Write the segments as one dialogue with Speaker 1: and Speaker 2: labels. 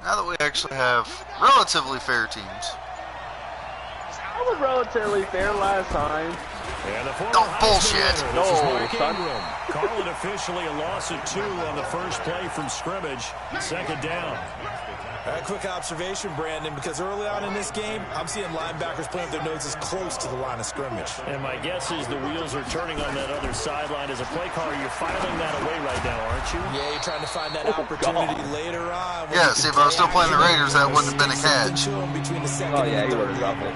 Speaker 1: Now that we actually have relatively fair teams.
Speaker 2: That was relatively fair last time.
Speaker 1: Don't bullshit.
Speaker 2: No, son.
Speaker 3: Call it officially a loss of 2 on the first play from scrimmage. Second down.
Speaker 4: A quick observation, Brandon, because early on in this game, I'm seeing linebackers playing with their noses close to the line of scrimmage.
Speaker 3: And my guess is the wheels are turning on that other sideline. As a play caller, you're filing that away right now, aren't you?
Speaker 4: Yeah, you're trying to find that opportunity later on.
Speaker 1: Yeah, see, if I was still playing the Raiders, that wouldn't have been a catch.
Speaker 2: Oh, yeah, he would have dropped it.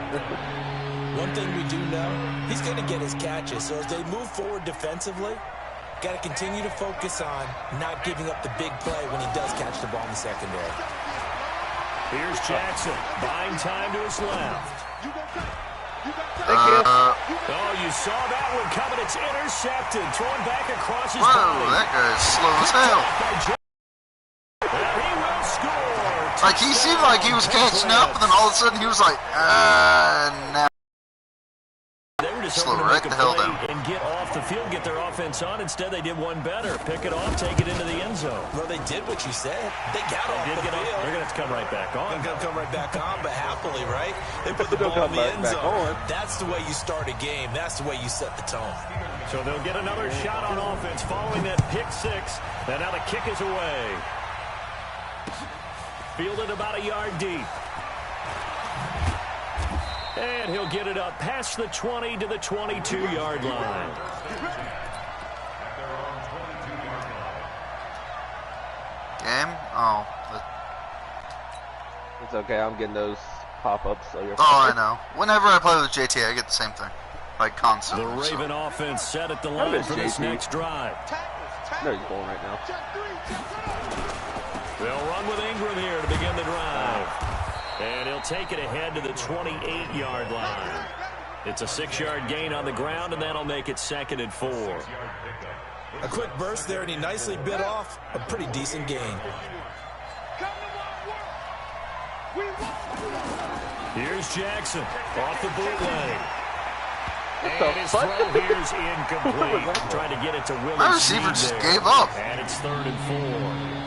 Speaker 4: One thing we do know, he's going to get his catches. So as they move forward defensively, got to continue to focus on not giving up the big play when he does catch the ball in the secondary.
Speaker 3: Here's Jackson, buying time to his left. Oh, you saw that one coming. It's intercepted. Thrown back across his body.
Speaker 1: That guy's slow as hell.
Speaker 3: He will score.
Speaker 1: Like, he seemed like he was catching up, and then all of a sudden he was like, now.
Speaker 3: They were just
Speaker 1: Slow
Speaker 3: hoping to
Speaker 1: right
Speaker 3: make a
Speaker 1: the hell
Speaker 3: play
Speaker 1: down.
Speaker 3: and get off the field, get their offense on. Instead, they did one better. Pick it off, take it into the end zone.
Speaker 4: Well, they did what you said. They got off the field.
Speaker 3: They're going to have to come right back on.
Speaker 4: They're going to come right back on, but happily, right? They put the ball in the end zone. That's the way you start a game. That's the way you set the tone.
Speaker 3: So they'll get another shot on offense following that pick 6. And now the kick is away. Fielded about a yard deep. And he'll get it up past the 20 to the 22-yard line.
Speaker 1: Game? Oh.
Speaker 2: It's okay, I'm getting those pop-ups, so you're
Speaker 1: Oh, I know. Whenever I play with JT, I get the same thing. Like, constantly.
Speaker 3: The Raven offense set at the line for this next drive.
Speaker 2: No, he's going right now.
Speaker 3: They'll run with Ingram here to begin the drive. And he'll take it ahead to the 28-yard line. It's a 6-yard gain on the ground, and that'll make it 2nd and 4.
Speaker 4: A quick burst there, and he nicely bit off a pretty decent gain.
Speaker 3: Here's Jackson off the bootleg.
Speaker 2: And
Speaker 3: his throw here's incomplete. Trying to get it to Willie.
Speaker 1: My receiver just gave up.
Speaker 3: And it's 3rd and 4.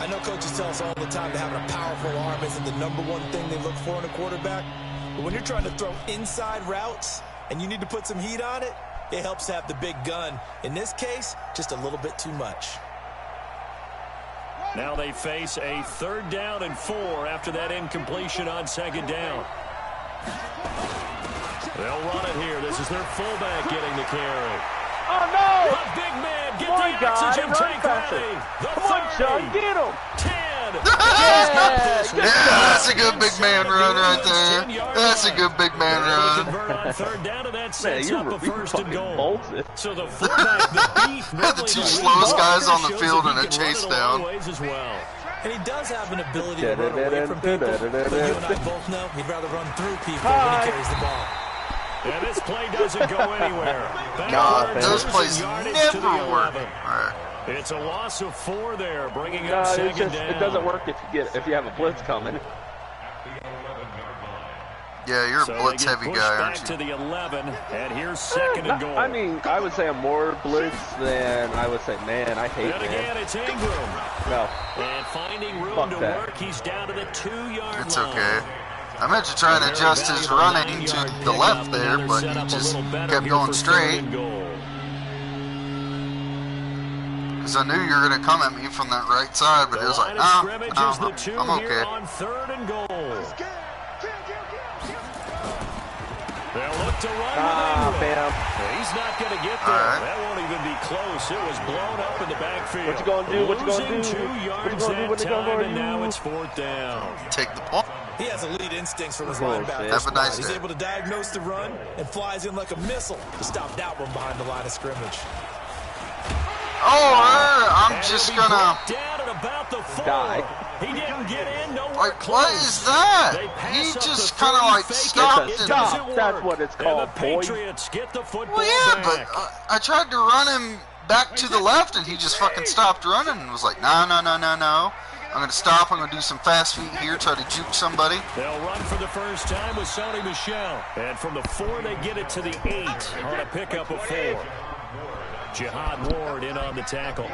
Speaker 4: I know coaches tell us all the time that having a powerful arm isn't the #1 thing they look for in a quarterback. But when you're trying to throw inside routes and you need to put some heat on it, it helps to have the big gun. In this case, just a little bit too much.
Speaker 3: Now they face a 3rd down and 4 after that incompletion on 2nd down. They'll run it here. This is their fullback getting the carry.
Speaker 2: Oh, no!
Speaker 3: The big man, get
Speaker 2: Come
Speaker 3: the
Speaker 2: on, guys,
Speaker 3: oxygen
Speaker 2: run
Speaker 3: tank
Speaker 2: faster.
Speaker 3: ready. The
Speaker 2: Come on,
Speaker 3: 30,
Speaker 2: John, get him!
Speaker 3: 10.
Speaker 1: Yeah, that's a good big man run right there. That's a good big man run.
Speaker 3: Convert on 3rd down, and that sets
Speaker 2: Man,
Speaker 3: up a 1st and goal.
Speaker 2: Bolted.
Speaker 3: So the fullback, the beef,
Speaker 1: The two slowest guys on the field in a chase down.
Speaker 3: As well.
Speaker 4: And he does have an ability to run away from people, but you and I both know he'd rather run through people when he carries the ball.
Speaker 3: And this play doesn't go anywhere.
Speaker 1: God, those plays never work. Right.
Speaker 3: It's a loss of 4 there, bringing up 2nd down.
Speaker 2: It doesn't work if you have a blitz coming.
Speaker 1: Yeah, you're a blitz heavy guy, aren't
Speaker 3: back
Speaker 1: you?
Speaker 3: to the 11, and here's 2nd and goal.
Speaker 2: I mean, I would say I'm more blitz than I would say, man, I hate
Speaker 3: And again, it's Ingram.
Speaker 2: No.
Speaker 3: And finding room to work, he's down to the 2-yard line.
Speaker 1: It's okay. I meant to try and adjust his running to the left there, but he just kept going straight. Because I knew you were going to come at me from that right side, but it was like, no, I'm okay.
Speaker 3: On 3rd and goal. They'll look to run with Ingram. He's not going to get there.
Speaker 1: Right.
Speaker 3: That won't even be close. It was blown up in the backfield.
Speaker 2: What you going to do? What you going to do?
Speaker 3: Losing 2 yards that time, and now it's 4th down.
Speaker 1: Take the ball.
Speaker 4: He has elite instincts from his linebacker.
Speaker 1: Have a nice
Speaker 4: He's
Speaker 1: day.
Speaker 4: able to diagnose the run and flies in like a missile to stop that one behind the line of scrimmage.
Speaker 1: Oh, I'm just gonna
Speaker 3: down at about the 4.
Speaker 2: Die.
Speaker 3: He didn't get in, nowhere
Speaker 1: like,
Speaker 3: close.
Speaker 1: what is that?
Speaker 3: They pass
Speaker 1: He
Speaker 3: up
Speaker 1: just
Speaker 3: the
Speaker 1: kind of
Speaker 3: 30,
Speaker 1: like
Speaker 3: fake it.
Speaker 1: stopped
Speaker 3: It
Speaker 1: and.
Speaker 3: doesn't work.
Speaker 2: That's what it's called,
Speaker 3: And the
Speaker 2: boy.
Speaker 3: Patriots get the football
Speaker 1: Well, yeah,
Speaker 3: back.
Speaker 1: but I tried to run him back to the left, and he just fucking stopped running and was like, no, no, no, no, no. I'm going to stop. I'm going to do some fast feet here, try to juke somebody.
Speaker 3: They'll run for the first time with Sony Michel. And from the 4, they get it to the 8 on a pickup of 4. Jihad Ward in on the tackle.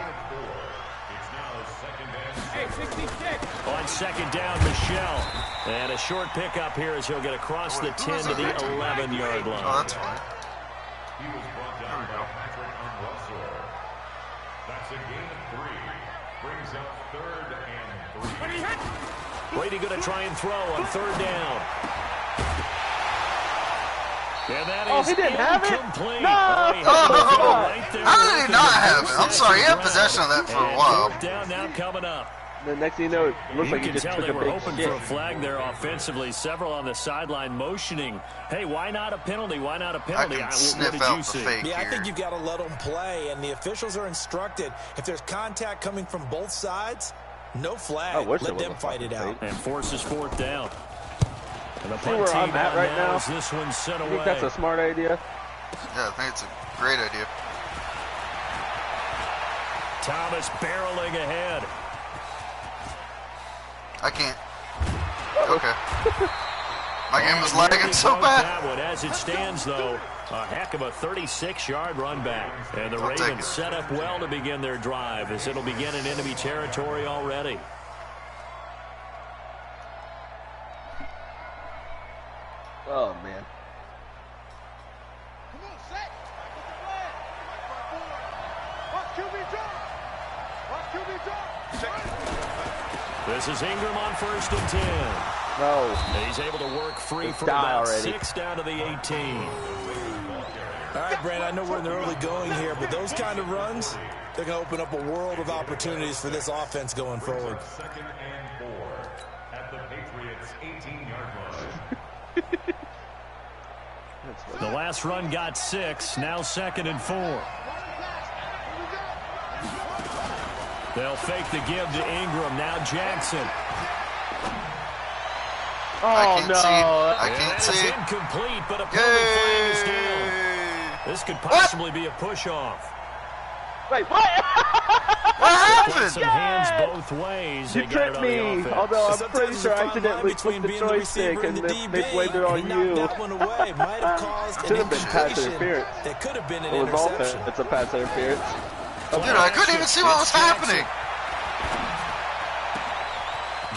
Speaker 3: On second down, Michelle. And a short pickup here as he'll get across the 10 to the 11-yard line.
Speaker 1: Oh, that's fine.
Speaker 5: He was brought down by Patrick Unrussell. That's a gain of 3. Brings up 3rd and 3.
Speaker 3: Brady going to try and throw on 3rd down. And that is
Speaker 2: he didn't have it?
Speaker 3: incomplete.
Speaker 2: No!
Speaker 3: Right there.
Speaker 1: How did he not have it? I'm sorry, he had possession of that for a while.
Speaker 3: Down now coming up.
Speaker 2: The next thing you know, it looks like he
Speaker 3: You can
Speaker 2: just
Speaker 3: tell
Speaker 2: took
Speaker 3: they
Speaker 2: a
Speaker 3: were
Speaker 2: big
Speaker 3: hoping
Speaker 2: shit.
Speaker 3: for a flag there offensively. Several on the sideline motioning. Hey, why not a penalty? Why not a penalty?
Speaker 1: I can
Speaker 3: What
Speaker 1: sniff
Speaker 3: did
Speaker 1: out
Speaker 3: you
Speaker 1: the
Speaker 3: see?
Speaker 1: fake
Speaker 4: Yeah, I
Speaker 1: here.
Speaker 4: think you've got to let them play, and the officials are instructed. If there's contact coming from both sides, no flag.
Speaker 2: wish
Speaker 4: Let
Speaker 2: there
Speaker 4: them
Speaker 2: was a
Speaker 4: fight it
Speaker 2: fucking
Speaker 4: out.
Speaker 3: And forces 4th down. And the
Speaker 2: See
Speaker 3: punt
Speaker 2: where
Speaker 3: team
Speaker 2: I'm at
Speaker 3: on
Speaker 2: right
Speaker 3: now
Speaker 2: now?
Speaker 3: as this one's sent
Speaker 2: I
Speaker 3: away.
Speaker 2: think that's a smart idea.
Speaker 1: Yeah, I think it's a great idea.
Speaker 3: Thomas barreling ahead.
Speaker 1: I can't. Okay. My game was
Speaker 3: Nearly
Speaker 1: lagging so
Speaker 3: broke
Speaker 1: bad.
Speaker 3: that one. As it stands, though, a heck of a 36-yard run back. And the
Speaker 1: I'll take it.
Speaker 3: Ravens set up well to begin their drive as it'll begin in enemy territory already.
Speaker 2: Oh, man.
Speaker 3: This is Ingram on 1st and 10.
Speaker 2: No.
Speaker 3: And he's able to work free
Speaker 2: Just
Speaker 3: for
Speaker 2: die
Speaker 3: about
Speaker 2: already.
Speaker 3: 6 down to the 18.
Speaker 4: All right, Brand, I know we're in the early going here, but those kind of runs, they're going to open up a world of opportunities for this offense going forward.
Speaker 5: 2nd and 4 at the Patriots' 18-yard line.
Speaker 3: The last run got 6. Now 2nd and 4. They'll fake the give to Ingram. Now Jackson.
Speaker 2: Oh, no.
Speaker 1: I
Speaker 3: And
Speaker 1: can't
Speaker 3: that is
Speaker 1: see.
Speaker 3: incomplete, but a penalty flag is down.
Speaker 1: Yay!
Speaker 3: This could possibly be a push-off.
Speaker 2: Wait, what?
Speaker 1: What
Speaker 3: Got
Speaker 1: happened?
Speaker 3: some hands both ways.
Speaker 2: You
Speaker 3: They got it
Speaker 2: tricked
Speaker 3: on the
Speaker 2: me.
Speaker 3: offense.
Speaker 2: Although I'm
Speaker 4: Sometimes
Speaker 2: pretty
Speaker 4: there's
Speaker 2: sure
Speaker 4: a
Speaker 2: I
Speaker 4: fine
Speaker 2: accidentally
Speaker 4: line between
Speaker 2: flipped the
Speaker 4: being the receiver
Speaker 2: joystick
Speaker 4: and
Speaker 2: and
Speaker 4: the
Speaker 2: then
Speaker 4: DB.
Speaker 2: they blamed it on
Speaker 4: He knocked
Speaker 2: you.
Speaker 4: that one away. Might have caused an
Speaker 2: Should have been pass
Speaker 4: incompletion
Speaker 2: interference.
Speaker 4: that could have been an
Speaker 2: It was all
Speaker 4: interception.
Speaker 2: it's a pass interference.
Speaker 1: Dude, I couldn't even see what was happening.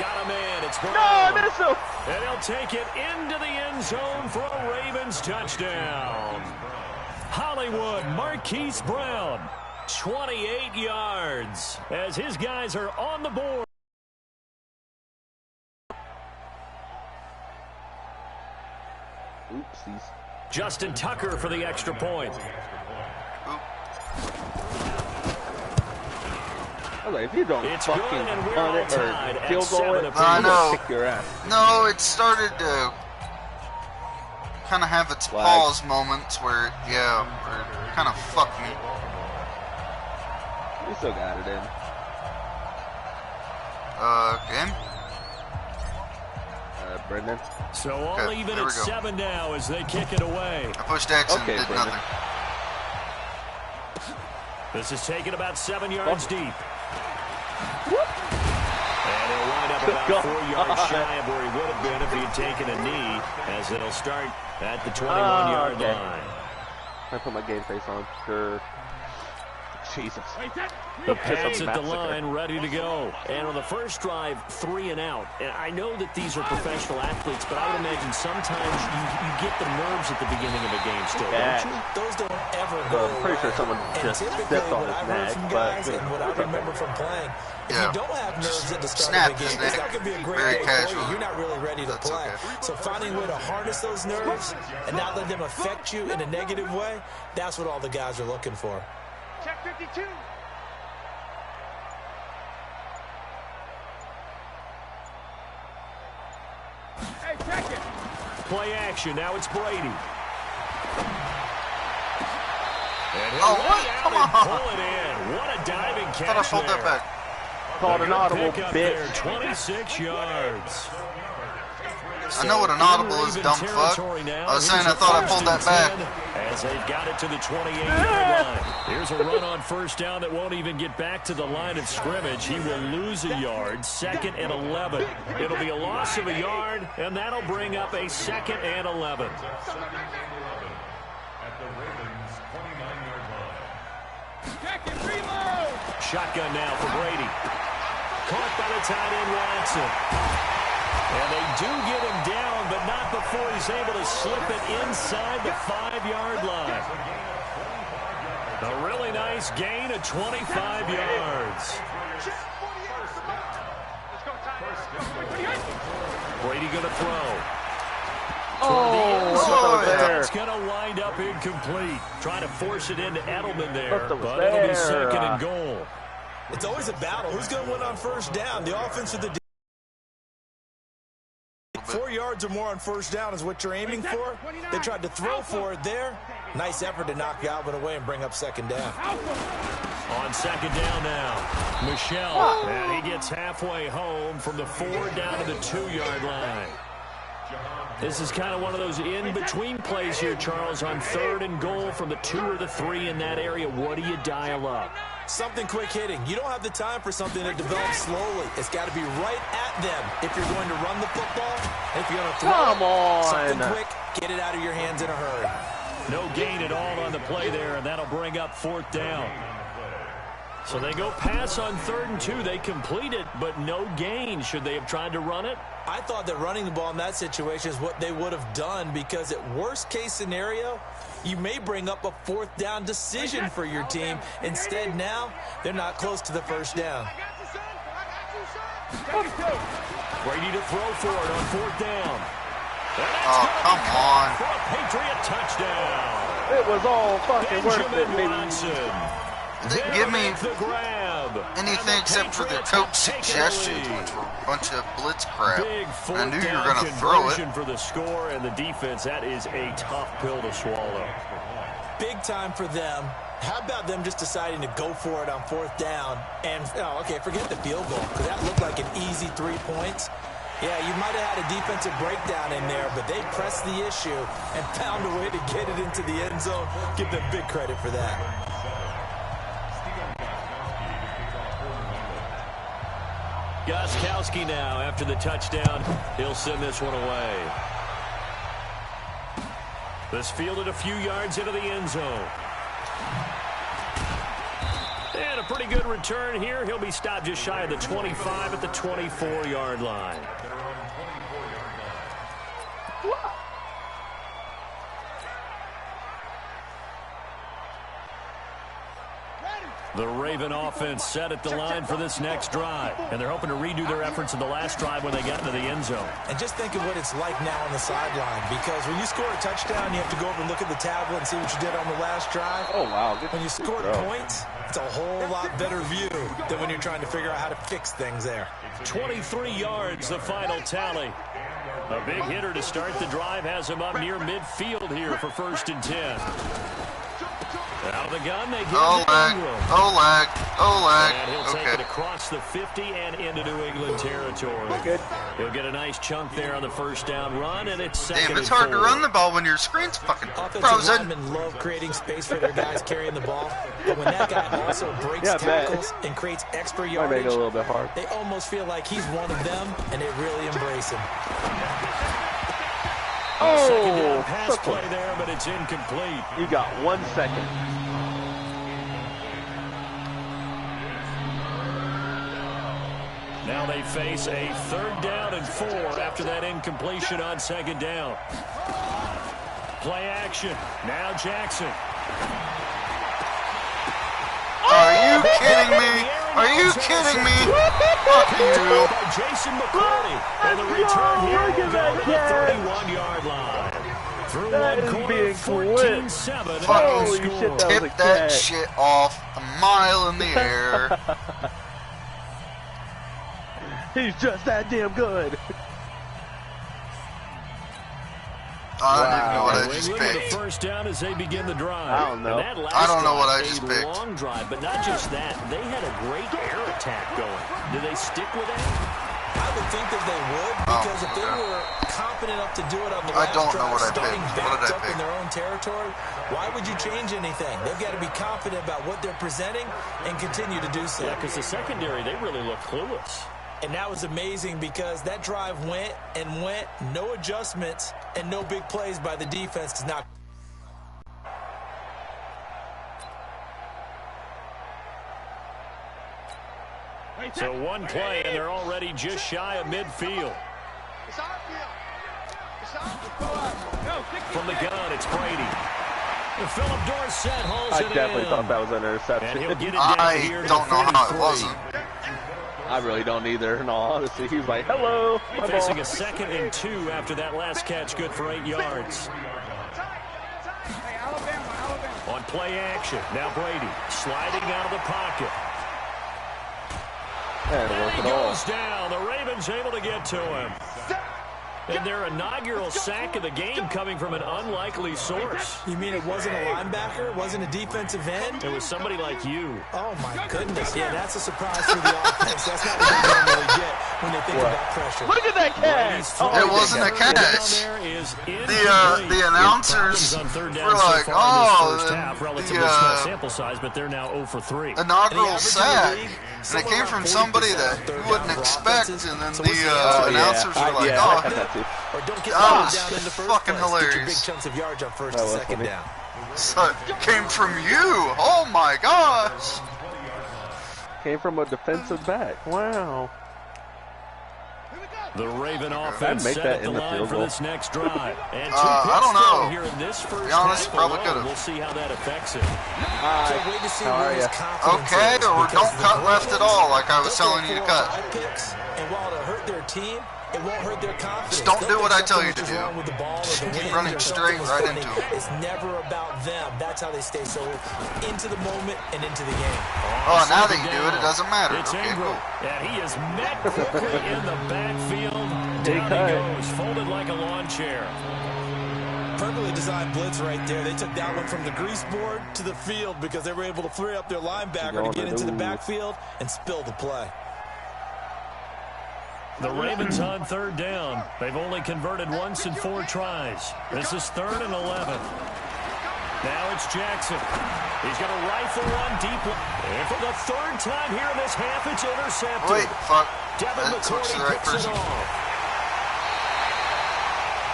Speaker 3: Got a man. It's
Speaker 2: No, I
Speaker 3: Brown.
Speaker 2: missed him.
Speaker 3: And he'll take it into the end zone for a Ravens touchdown. Hollywood Marquise Brown, 28 yards, as his guys are on the board.
Speaker 2: Oopsies.
Speaker 3: Justin Tucker for the extra point.
Speaker 2: I was like, if you don't
Speaker 3: It's good,
Speaker 2: fucking
Speaker 3: and we're
Speaker 2: punt
Speaker 3: all
Speaker 2: it
Speaker 3: tied
Speaker 2: or
Speaker 3: at
Speaker 2: field goal
Speaker 3: 7
Speaker 2: it,
Speaker 3: apiece.
Speaker 1: I
Speaker 2: I'm
Speaker 1: know.
Speaker 2: gonna kick your ass.
Speaker 1: No, it started to kind of have its
Speaker 2: Lag.
Speaker 1: pause moments where, yeah, where it kind of fucked me.
Speaker 2: You still got it in.
Speaker 1: Game?
Speaker 2: Brendan.
Speaker 3: So all
Speaker 1: Okay,
Speaker 3: even
Speaker 1: there we
Speaker 3: at
Speaker 1: go.
Speaker 3: 7 now as they kick it away.
Speaker 1: I pushed X and
Speaker 2: Okay,
Speaker 1: did
Speaker 2: Brendan.
Speaker 1: nothing.
Speaker 3: This is taken about 7 yards deep. And he'll wind up about
Speaker 2: God.
Speaker 3: 4 yards shy of where he would have been if he had taken a knee, as it'll start at the 21-yard
Speaker 2: okay.
Speaker 3: line.
Speaker 2: I put my game face on. Sure. Jesus.
Speaker 3: The
Speaker 2: Just a
Speaker 3: Pats at the
Speaker 2: massacre.
Speaker 3: line, ready to go. And on the first drive, 3 and out. And I know that these are professional athletes, but I would imagine sometimes you get the nerves at the beginning of a game still,
Speaker 2: Yeah.
Speaker 3: don't you?
Speaker 4: Those don't ever
Speaker 2: So
Speaker 4: go
Speaker 2: I'm pretty sure
Speaker 4: away.
Speaker 2: someone
Speaker 4: And
Speaker 2: just
Speaker 4: typically,
Speaker 2: stepped on
Speaker 4: what
Speaker 2: his
Speaker 4: I've heard
Speaker 2: neck,
Speaker 4: from
Speaker 2: but
Speaker 4: guys
Speaker 2: you
Speaker 4: and
Speaker 2: know,
Speaker 4: what I
Speaker 2: it's okay.
Speaker 4: remember from playing, if
Speaker 1: Yeah.
Speaker 4: you don't have nerves at the start
Speaker 1: Snap
Speaker 4: of a
Speaker 1: his
Speaker 4: game, it's
Speaker 1: neck.
Speaker 4: not going to be a great
Speaker 1: Very
Speaker 4: day for
Speaker 1: casual.
Speaker 4: you. You're not really ready to
Speaker 1: That's
Speaker 4: play.
Speaker 1: okay.
Speaker 4: So finding a way to harness those nerves and not let them affect you in a negative way, that's what all the guys are looking for.
Speaker 6: Check 52. Hey, check it.
Speaker 3: Play action. Now it's Brady. And he'll
Speaker 1: Oh,
Speaker 3: lay
Speaker 1: what?
Speaker 3: it out
Speaker 1: Come
Speaker 3: and
Speaker 1: on.
Speaker 3: pull it in. What a diving catch
Speaker 1: I thought I pulled
Speaker 3: there.
Speaker 1: that back.
Speaker 2: Called an
Speaker 3: Good
Speaker 2: audible,
Speaker 3: pickup
Speaker 2: bitch.
Speaker 3: there, 26 yards.
Speaker 1: I know what an audible is, dumb fuck. I was saying I thought I pulled that back.
Speaker 3: As they've got it to the 28-yard line. Here's a run on first down that won't even get back to the line of scrimmage. He will lose a yard, 2nd and 11. It'll be a loss of a yard, and that'll bring up a 2nd and 11.
Speaker 5: At the Ravens' 29-yard line.
Speaker 6: Check it. Reload.
Speaker 3: Shotgun now for Brady. caught by the tight end Watson. And they do get him down, but not before he's able to slip it inside the 5-yard line. A really nice gain of 25 yards. Brady going to throw. It's going to wind up incomplete. Trying to force it into Edelman there, but it'll be second and goal.
Speaker 4: It's always a battle. Who's going to win on first down? The offense or the defense? 4 yards or more on first down is what you're aiming for. They tried to throw for it there. Nice effort to knock Galvin away and bring up second down.
Speaker 3: On second down now, Michelle, and he gets halfway home from the 4 down to the 2-yard line. This is kind of one of those in-between plays here, Charles, on 3rd and goal from the 2 or the 3 in that area. What do you dial up?
Speaker 4: Something quick hitting. You don't have the time for something that develops slowly. It's got to be right at them if you're going to run the football. And if you're going to throw something quick, get it out of your hands in a hurry.
Speaker 3: No gain at all on the play there, and that'll bring up 4th down. So they go pass on 3rd and 2. They complete it, but no gain. Should they have tried to run it?
Speaker 4: I thought that running the ball in that situation is what they would have done, because at worst case scenario, you may bring up a 4th down decision for your team. Instead, now, they're not close to the first down.
Speaker 3: Brady to throw for it on 4th down.
Speaker 1: Oh, come on.
Speaker 3: For a Patriot touchdown.
Speaker 2: It was all fucking worth it, baby.
Speaker 1: They didn't give me anything except for their coach suggestions, which were a bunch of blitz crap. I knew you were going to throw it.
Speaker 3: For the score and the defense, that is a tough pill to swallow.
Speaker 4: Big time for them. How about them just deciding to go for it on 4th down? And, okay, forget the field goal, because that looked like an easy 3 points. Yeah, you might have had a defensive breakdown in there, but they pressed the issue and found a way to get it into the end zone. Give them big credit for that.
Speaker 3: Gostkowski now, after the touchdown, he'll send this one away. This fielded a few yards into the end zone. And a pretty good return here. He'll be stopped just shy of the 25 at the 24-yard line. The Raven offense set at the line for this next drive. And they're hoping to redo their efforts in the last drive when they got into the end zone.
Speaker 4: And just think of what it's like now on the sideline. Because when you score a touchdown, you have to go over and look at the tablet and see what you did on the last drive.
Speaker 2: Oh, wow.
Speaker 4: When you score points, it's a whole lot better view than when you're trying to figure out how to fix things there.
Speaker 3: 23 yards, the final tally. A big hitter to start the drive has him up near midfield here for 1st and 10. Out of the gun, they get
Speaker 1: Oleg.
Speaker 3: And he'll take it across the 50 and into New England territory.
Speaker 2: Good.
Speaker 3: He'll get a nice chunk there on the 1st down run, and it's second.
Speaker 1: Damn, it's hard to run the ball when your screen's fucking frozen.
Speaker 4: Offensive linemen love creating space for their guys carrying the ball. But when that guy also breaks tackles and creates extra yardage,
Speaker 2: make it a little bit hard.
Speaker 4: They almost feel like he's one of them, and they really embrace him.
Speaker 3: Second down pass play there, but it's incomplete.
Speaker 2: You got 1 second.
Speaker 3: Now they face a 3rd down and 4 after that incompletion on 2nd down. Play action. Now Jackson.
Speaker 1: Are you kidding me? Are you kidding me? Fuck you.
Speaker 3: By Jason McCourty. And the return here will go to the 31-yard line. Through one quarter, 14-7.
Speaker 1: Fucking tip that shit off a mile in the air.
Speaker 2: He's just that damn good.
Speaker 1: I don't even know what I just
Speaker 3: The
Speaker 1: picked.
Speaker 3: 1st down as they begin the drive.
Speaker 2: I don't know.
Speaker 1: I don't know what I just picked.
Speaker 3: A long drive, but not just that. They had a great air attack going. Do they stick with that?
Speaker 4: I would think that they would, because if they were confident enough to do it on the last drive, starting backed up in their own territory, why would you change anything? They've got to be confident about what they're presenting and continue to do so.
Speaker 3: Yeah, because the secondary, they really look clueless.
Speaker 4: And that was amazing, because that drive went and went, no adjustments and no big plays by the defense. Not.
Speaker 3: So one play, and they're already just shy of midfield. From the gun, it's Brady. And Philip Dorsett hauls it in.
Speaker 2: I definitely thought that was an interception.
Speaker 3: And he'll get it down here
Speaker 1: I
Speaker 3: to
Speaker 1: don't know how it
Speaker 3: 43.
Speaker 1: wasn't.
Speaker 2: I really don't either, in all honesty. He was like, hello, my
Speaker 3: Facing
Speaker 2: ball.
Speaker 3: a 2nd and 2 after that last catch, good for 8 yards. On play action, now Brady sliding out of the pocket.
Speaker 2: That
Speaker 3: And
Speaker 2: worked
Speaker 3: he
Speaker 2: at all.
Speaker 3: goes down. The Ravens able to get to him. And their inaugural sack of the game coming from an unlikely source.
Speaker 4: You mean it wasn't a linebacker? It wasn't a defensive end?
Speaker 3: It was somebody like you.
Speaker 4: Oh, my goodness. Yeah, that's a surprise for the offense. That's not what they normally get when they think about pressure.
Speaker 2: Look at that catch!
Speaker 1: It wasn't a catch. The announcers were like,
Speaker 3: sample size, but they're now 0 for 3.
Speaker 1: inaugural sack. And it came from somebody that you wouldn't expect, and then the announcers were like,
Speaker 2: I got that too.
Speaker 4: Or don't get
Speaker 1: that
Speaker 4: down in the
Speaker 1: was
Speaker 4: first
Speaker 1: fucking
Speaker 4: place. Get your
Speaker 1: hilarious.
Speaker 4: big chunks of yards on first
Speaker 2: That
Speaker 4: and
Speaker 2: was
Speaker 4: second
Speaker 2: funny.
Speaker 4: down.
Speaker 1: So it came from you. Oh my gosh.
Speaker 2: Came from a defensive back. Wow.
Speaker 3: The Raven offense
Speaker 2: make
Speaker 3: set
Speaker 2: that
Speaker 3: up the
Speaker 2: in the
Speaker 3: line
Speaker 2: field
Speaker 3: for
Speaker 2: goal.
Speaker 3: this next drive. And
Speaker 1: I don't know.
Speaker 3: here in this first
Speaker 1: Be honest,
Speaker 3: half
Speaker 1: probably
Speaker 3: alone.
Speaker 1: could've.
Speaker 3: We'll see how that affects it.
Speaker 4: Can't wait to see
Speaker 2: How
Speaker 4: where
Speaker 2: are
Speaker 4: his
Speaker 2: ya?
Speaker 4: confidence
Speaker 1: Okay,
Speaker 4: is,
Speaker 1: or
Speaker 4: because
Speaker 1: don't
Speaker 4: the
Speaker 1: cut left at all like I was
Speaker 4: they'll
Speaker 1: telling
Speaker 4: throw
Speaker 1: you to
Speaker 4: 4 or
Speaker 1: cut.
Speaker 4: 5 picks, and while it'll hurt their team, it won't hurt their confidence.
Speaker 1: Just don't
Speaker 4: They'll
Speaker 1: do what
Speaker 4: think
Speaker 1: I tell you
Speaker 4: something
Speaker 1: to
Speaker 4: was
Speaker 1: do.
Speaker 4: wrong with the ball or the
Speaker 1: Keep
Speaker 4: wind
Speaker 1: running
Speaker 4: or
Speaker 1: straight
Speaker 4: something was
Speaker 1: right
Speaker 4: funny.
Speaker 1: into it.
Speaker 4: It's never about them. That's how they stay so into the moment and into the game.
Speaker 1: Oh, now that you do it, it doesn't matter.
Speaker 3: It's
Speaker 1: Okay,
Speaker 3: Ingram,
Speaker 1: cool.
Speaker 3: and he is met quickly in the backfield. Down he goes, folded like a lawn chair.
Speaker 4: Perfectly designed blitz right there. They took that one from the grease board to the field because they were able to free up their linebacker to get into the backfield and spill the play.
Speaker 3: The Ravens on 3rd down. They've only converted once in 4 tries. This is 3rd and 11. Now it's Jackson. He's got a rifle one deep. And for the 3rd time here in this half, it's intercepted.
Speaker 1: Wait, fuck.
Speaker 3: Devin
Speaker 1: I switched to the
Speaker 3: McCourty
Speaker 1: right
Speaker 3: picks
Speaker 1: person.
Speaker 3: it off.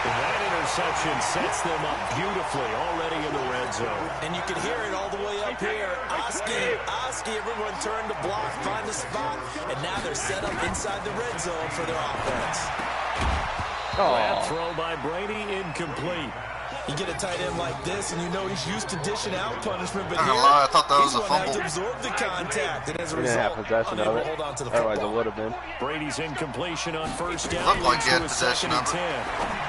Speaker 3: That interception sets them up beautifully already in the red zone.
Speaker 4: And you can hear it all the way up here. Oski, everyone turned to block, find a spot, and now they're set up inside the red zone for their offense.
Speaker 3: That throw by Brady, incomplete.
Speaker 4: You get a tight end like this, and you know he's used to dishing out punishment, but
Speaker 1: I'm
Speaker 4: here,
Speaker 1: gonna lie, I thought that was
Speaker 4: he's
Speaker 1: a
Speaker 4: one that
Speaker 1: fumble.
Speaker 4: to absorb the contact, and as a
Speaker 2: He didn't have
Speaker 4: result,
Speaker 2: possession of
Speaker 4: unable
Speaker 2: it.
Speaker 4: to hold on to the
Speaker 2: Otherwise, it
Speaker 4: football.
Speaker 2: would have been.
Speaker 3: Brady's incompletion on 1st down.
Speaker 1: Looked like
Speaker 3: leads
Speaker 1: he had
Speaker 3: to a
Speaker 1: possession
Speaker 3: 2nd and
Speaker 1: of it.
Speaker 3: 10.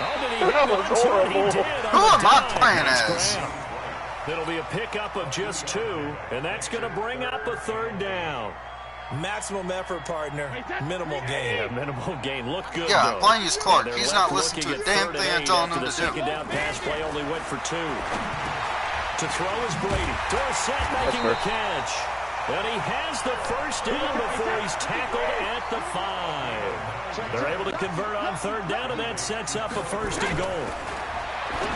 Speaker 3: Oh, did he
Speaker 2: That
Speaker 3: hit
Speaker 2: was
Speaker 3: on two? He
Speaker 2: horrible.
Speaker 3: did on
Speaker 1: Who
Speaker 3: the
Speaker 1: am I
Speaker 3: dime.
Speaker 1: playing
Speaker 3: Nice
Speaker 1: as?
Speaker 3: grab. It'll be a pickup of just 2, and that's going to bring up a 3rd down.
Speaker 4: Maximum effort, partner. Minimal gain.
Speaker 3: Yeah, minimal gain. Look good,
Speaker 1: Yeah,
Speaker 3: though.
Speaker 1: I'm playing as Clark.
Speaker 3: And they're
Speaker 1: He's
Speaker 3: left
Speaker 1: not listening to
Speaker 3: looking
Speaker 1: a
Speaker 3: at
Speaker 1: damn
Speaker 3: 3rd
Speaker 1: thing
Speaker 3: and
Speaker 1: I'm
Speaker 3: 8
Speaker 1: telling
Speaker 3: after
Speaker 1: him
Speaker 3: the
Speaker 1: to do.
Speaker 3: 2nd down pass play only went for 2. To throw is Brady. Dorsett making the catch. And he has the 1st down before he's tackled at the 5. They're able to convert on 3rd down, and that sets up a 1st and goal.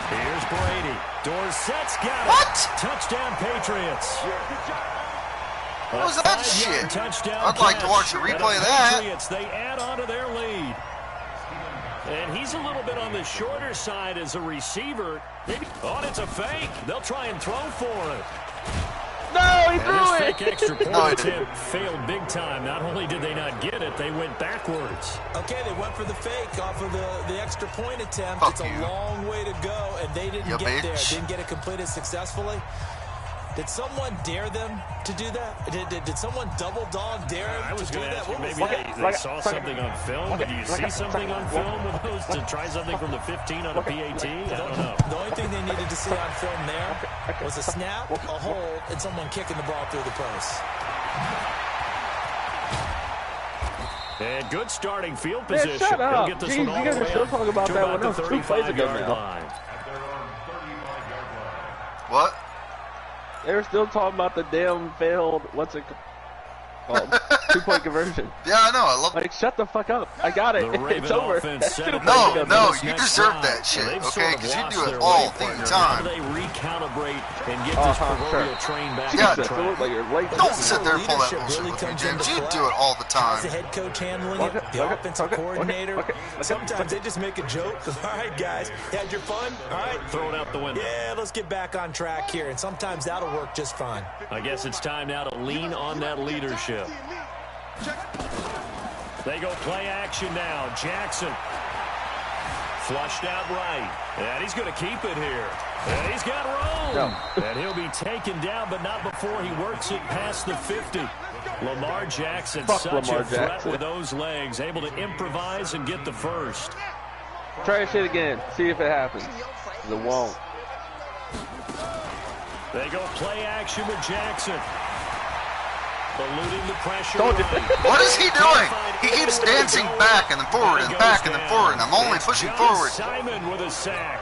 Speaker 3: Here's Brady. Dorsett's got it.
Speaker 1: What?
Speaker 3: Touchdown, Patriots.
Speaker 1: What was that
Speaker 3: 5-yard
Speaker 1: shit?
Speaker 3: touchdown
Speaker 1: I'd like to
Speaker 3: catch.
Speaker 1: watch a
Speaker 3: And
Speaker 1: replay of
Speaker 3: the
Speaker 1: that.
Speaker 3: Patriots, they add on to their lead. And he's a little bit on the shorter side as a receiver. Maybe. Oh, and it's a fake. They'll try and throw for it.
Speaker 2: No, he
Speaker 3: And
Speaker 2: threw
Speaker 3: his
Speaker 2: it.
Speaker 3: fake extra point
Speaker 1: No, he didn't.
Speaker 3: attempt failed big time. Not only did they not get it, they went backwards.
Speaker 4: Okay, they went for the fake off of the extra point attempt.
Speaker 1: Fuck
Speaker 4: It's a
Speaker 1: you.
Speaker 4: long way to go, and they didn't
Speaker 1: You
Speaker 4: get there.
Speaker 1: bitch.
Speaker 4: Didn't get it completed successfully. Did someone dare them to do that? Did someone double dog dare them
Speaker 3: I was
Speaker 4: to do
Speaker 3: going to
Speaker 4: that?
Speaker 3: ask you,
Speaker 4: What was
Speaker 3: maybe
Speaker 4: that?
Speaker 3: they saw something on film. Did you see something on film with those to try something from the 15 on a PAT? I don't know.
Speaker 4: The only thing they needed to see on film there was a snap, a hold, and someone kicking the ball through the post.
Speaker 3: And good starting field
Speaker 2: Man,
Speaker 3: position.
Speaker 2: shut
Speaker 3: He'll
Speaker 2: up.
Speaker 3: get this
Speaker 2: Jeez,
Speaker 3: one all
Speaker 2: you guys
Speaker 3: the
Speaker 2: are
Speaker 3: way
Speaker 2: still
Speaker 3: up
Speaker 2: talking about
Speaker 3: to
Speaker 2: that
Speaker 3: about
Speaker 2: one.
Speaker 3: the
Speaker 2: That was 2 plays ago
Speaker 3: 35-yard
Speaker 2: now.
Speaker 3: line.
Speaker 5: At their own 35-yard line.
Speaker 1: What?
Speaker 2: They were still talking about the damn failed, what's it called? 2-point conversion.
Speaker 1: Yeah, I know. I love
Speaker 2: Like, shut the fuck up. I got it.
Speaker 3: The Raven
Speaker 2: It's over.
Speaker 3: offense
Speaker 2: That's
Speaker 3: set
Speaker 2: 2
Speaker 3: up
Speaker 2: plays
Speaker 1: No,
Speaker 2: ago.
Speaker 1: no,
Speaker 3: this
Speaker 1: you
Speaker 3: next
Speaker 1: deserve
Speaker 3: drive.
Speaker 1: that shit,
Speaker 3: They've
Speaker 1: okay?
Speaker 3: sort of
Speaker 1: Because you
Speaker 3: lost
Speaker 1: do it
Speaker 3: their
Speaker 1: all
Speaker 3: way,
Speaker 1: the
Speaker 3: partner.
Speaker 1: time.
Speaker 3: How do they recalibrate and get this proverbial
Speaker 2: sure.
Speaker 3: train back
Speaker 1: Yeah.
Speaker 3: on
Speaker 2: Jesus, it
Speaker 3: track?
Speaker 2: looked like you're late.
Speaker 1: Don't sit there and pull that
Speaker 4: Leadership
Speaker 1: bullshit
Speaker 4: really
Speaker 1: with me,
Speaker 4: comes
Speaker 1: James.
Speaker 4: into
Speaker 1: You
Speaker 4: play.
Speaker 1: do it all the
Speaker 4: How's the
Speaker 1: time.
Speaker 4: head coach handling
Speaker 2: Okay,
Speaker 4: it? The
Speaker 2: okay,
Speaker 4: offensive
Speaker 2: okay,
Speaker 4: coordinator.
Speaker 2: okay.
Speaker 4: Sometimes they just make a joke. All right, guys, had your fun? All right.
Speaker 3: Throw it out the window.
Speaker 4: Yeah, let's get back on track here. And sometimes that'll work just fine.
Speaker 3: I guess it's time now to lean on that leadership. They go play action now. Jackson. Flushed out right. And he's going to keep it here. And he's got room. And he'll be taken down, but not before he works it past the 50. Lamar Jackson, such a threat with those legs, able to improvise and get the first.
Speaker 2: Try this shit again. See if it happens. It won't.
Speaker 3: They go play action with Jackson. Eluding the pressure.
Speaker 1: What is he doing? He keeps dancing back and then forward and back and then forward, and I'm only pushing forward.
Speaker 3: Simon with a sack.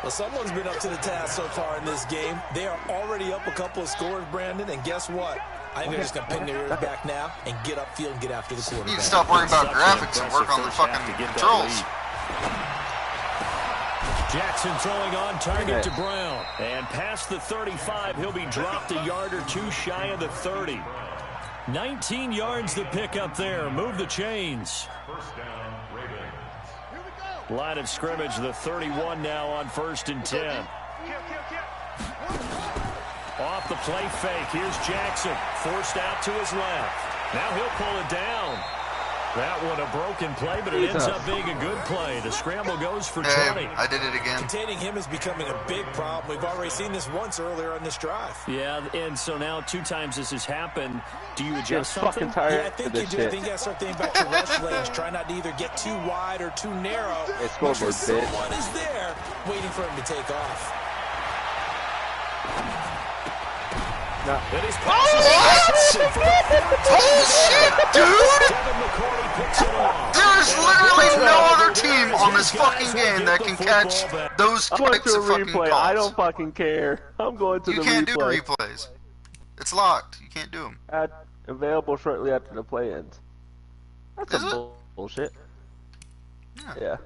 Speaker 4: Well, someone's been up to the task so far in this game. They are already up a couple of scores, Brandon, and guess what? I think they're just going to pin their ears back now and get upfield and get after the quarterback.
Speaker 1: You need to stop worrying about graphics and work on the fucking controls.
Speaker 3: Jackson throwing on target to Brown. And past the 35, he'll be dropped a yard or two shy of the 30. 19 yards the pick up there. Move the chains.
Speaker 5: First down, Ravens.
Speaker 3: Line of scrimmage, the 31 now on 1st and 10. Off the play fake. Here's Jackson. Forced out to his left. Now he'll pull it down. That one a broken play, but it ends up being a good play. The scramble goes for 20.
Speaker 1: I did it again.
Speaker 4: Containing him is becoming a big problem. We've already seen this once earlier on this drive.
Speaker 3: Yeah, and so now 2 times this has happened. Do you adjust something?
Speaker 2: Fucking tired.
Speaker 4: Yeah, I think you do. I think you got to start thinking about your rush lanes. Try not to either get too wide or too narrow. Make sure someone is there waiting for him to take off.
Speaker 3: No. It is
Speaker 1: Bullshit, dude! There's literally no other team on this fucking game that can catch those types of fucking calls.
Speaker 2: I don't fucking care. I'm going to the replay.
Speaker 1: You can't do replays. It's locked. You can't do them.
Speaker 2: Available shortly after the play ends. That's bullshit. Yeah.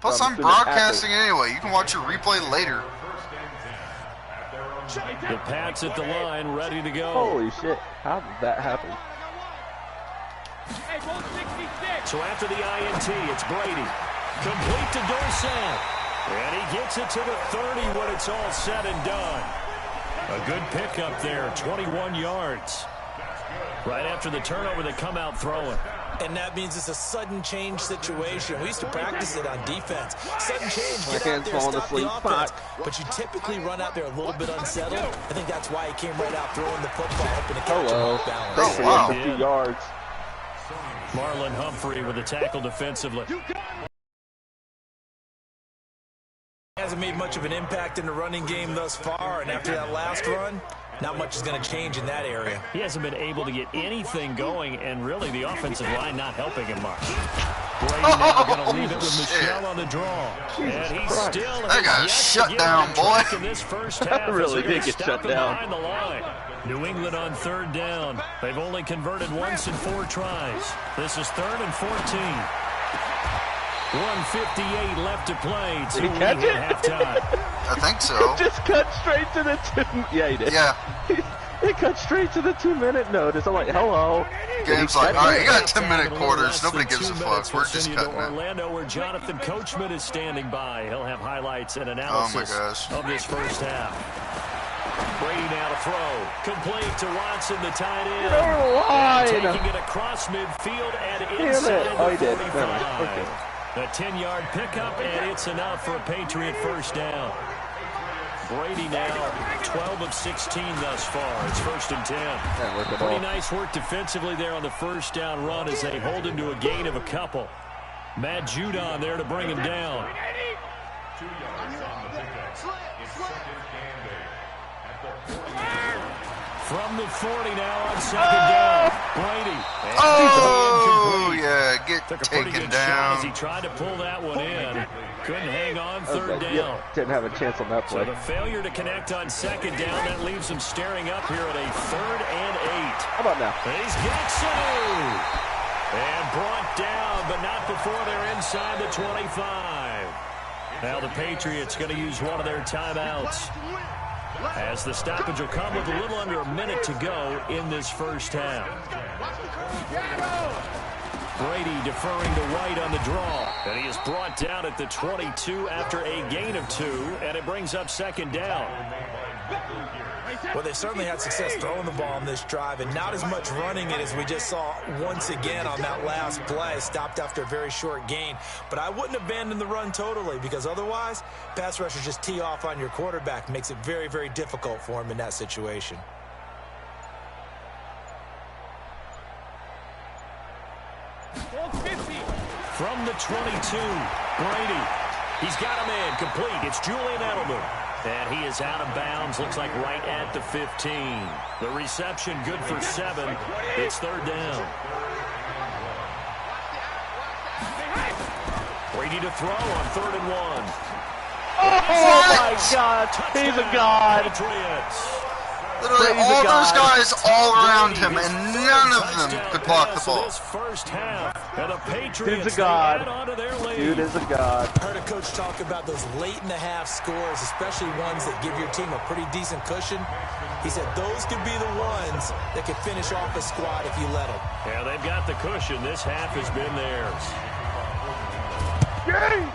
Speaker 1: Plus, I'm broadcasting anyway. You can watch your replay later.
Speaker 3: The Pats at the line, ready to go.
Speaker 2: Holy shit. How did that happen?
Speaker 3: So after the INT, it's Brady. Complete to Dorsett. And he gets it to the 30 when it's all said and done. A good pickup there, 21 yards. Right after the turnover, they come out throwing.
Speaker 4: And that means it's a sudden change situation. We used to practice it on defense. Sudden change, get out there, stop the offense. But you typically run out there a little bit unsettled. I think that's why he came right out throwing the football, hoping to catch him off balance.
Speaker 2: Oh, wow. 50 yards.
Speaker 3: Marlon Humphrey with a tackle defensively.
Speaker 4: Hasn't made much of an impact in the running game thus far, and after that last run, not much is going to change in that area.
Speaker 3: He hasn't been able to get anything going, and really the offensive line not helping him much. Brady now going to leave it with Michelle on the draw. And he still
Speaker 1: that got shut down, boy.
Speaker 3: In this first half,
Speaker 2: really did get shut down.
Speaker 3: Behind the line. New England on 3rd down. They've only converted once in 4 tries. This is 3rd and 14. 1:58 left to play.
Speaker 2: Did he catch it?
Speaker 3: Halftime.
Speaker 1: I think so.
Speaker 2: Just cut straight to the 2. Yeah, he did.
Speaker 1: Yeah.
Speaker 2: He cut straight to the 2-minute notice. I'm like, hello.
Speaker 1: Game's like, all right, you got 10-minute quarters. Nobody gives a fuck. We're just cutting it.
Speaker 3: Orlando, where Jonathan Coachman is standing by. He'll have highlights and analysis of this first half. Brady now to throw. Complete to Watson, the tight end. Taking it across midfield and inside the 45. A 10-yard pickup, and it's enough for a Patriot first down. Brady now 12 of 16 thus far. It's 1st and 10. Pretty nice work defensively there on the first down run as they hold him to a gain of a couple. Matt Judon there to bring him down.
Speaker 5: 2 yards on the pickup. It's 2nd and 8 at the 40.
Speaker 3: From the 40 now on 2nd down. Brady.
Speaker 1: Oh, yeah, get
Speaker 3: Took a pretty
Speaker 1: taken
Speaker 3: good shot as
Speaker 1: down.
Speaker 3: he tried to pull that one in. Couldn't hang on 3rd down.
Speaker 2: Didn't have a chance on that play.
Speaker 3: So the failure to connect on 2nd down, that leaves him staring up here at a 3rd and 8.
Speaker 2: How about now?
Speaker 3: He's Gexu. And brought down, but not before they're inside the 25. Now the Patriots going to use one of their timeouts, as the stoppage will come with a little under a minute to go in this first half. Brady deferring to White on the draw. And he is brought down at the 22 after a gain of 2. And it brings up 2nd down.
Speaker 4: Well, they certainly had success throwing the ball on this drive, and not as much running it as we just saw once again on that last play. Stopped after a very short gain. But I wouldn't abandon the run totally, because otherwise, pass rushers just tee off on your quarterback. Makes it very, very difficult for him in that situation.
Speaker 3: From the 22, Brady. He's got a man complete. It's Julian Edelman. And he is out of bounds, looks like right at the 15. The reception good for 7. It's third down. Brady to throw on 3rd and 1.
Speaker 2: Oh my God, he's a god.
Speaker 3: Patriots.
Speaker 1: Literally all those guys all around him, and none of them could block the ball.
Speaker 3: This first half, and the Patriots,
Speaker 2: dude's a god.
Speaker 3: Dude
Speaker 2: is a god.
Speaker 4: I heard a coach talk about those late in the half scores, especially ones that give your team a pretty decent cushion. He said those could be the ones that could finish off a squad if you let them.
Speaker 3: Yeah, they've got the cushion. This half has been theirs.
Speaker 2: Yay!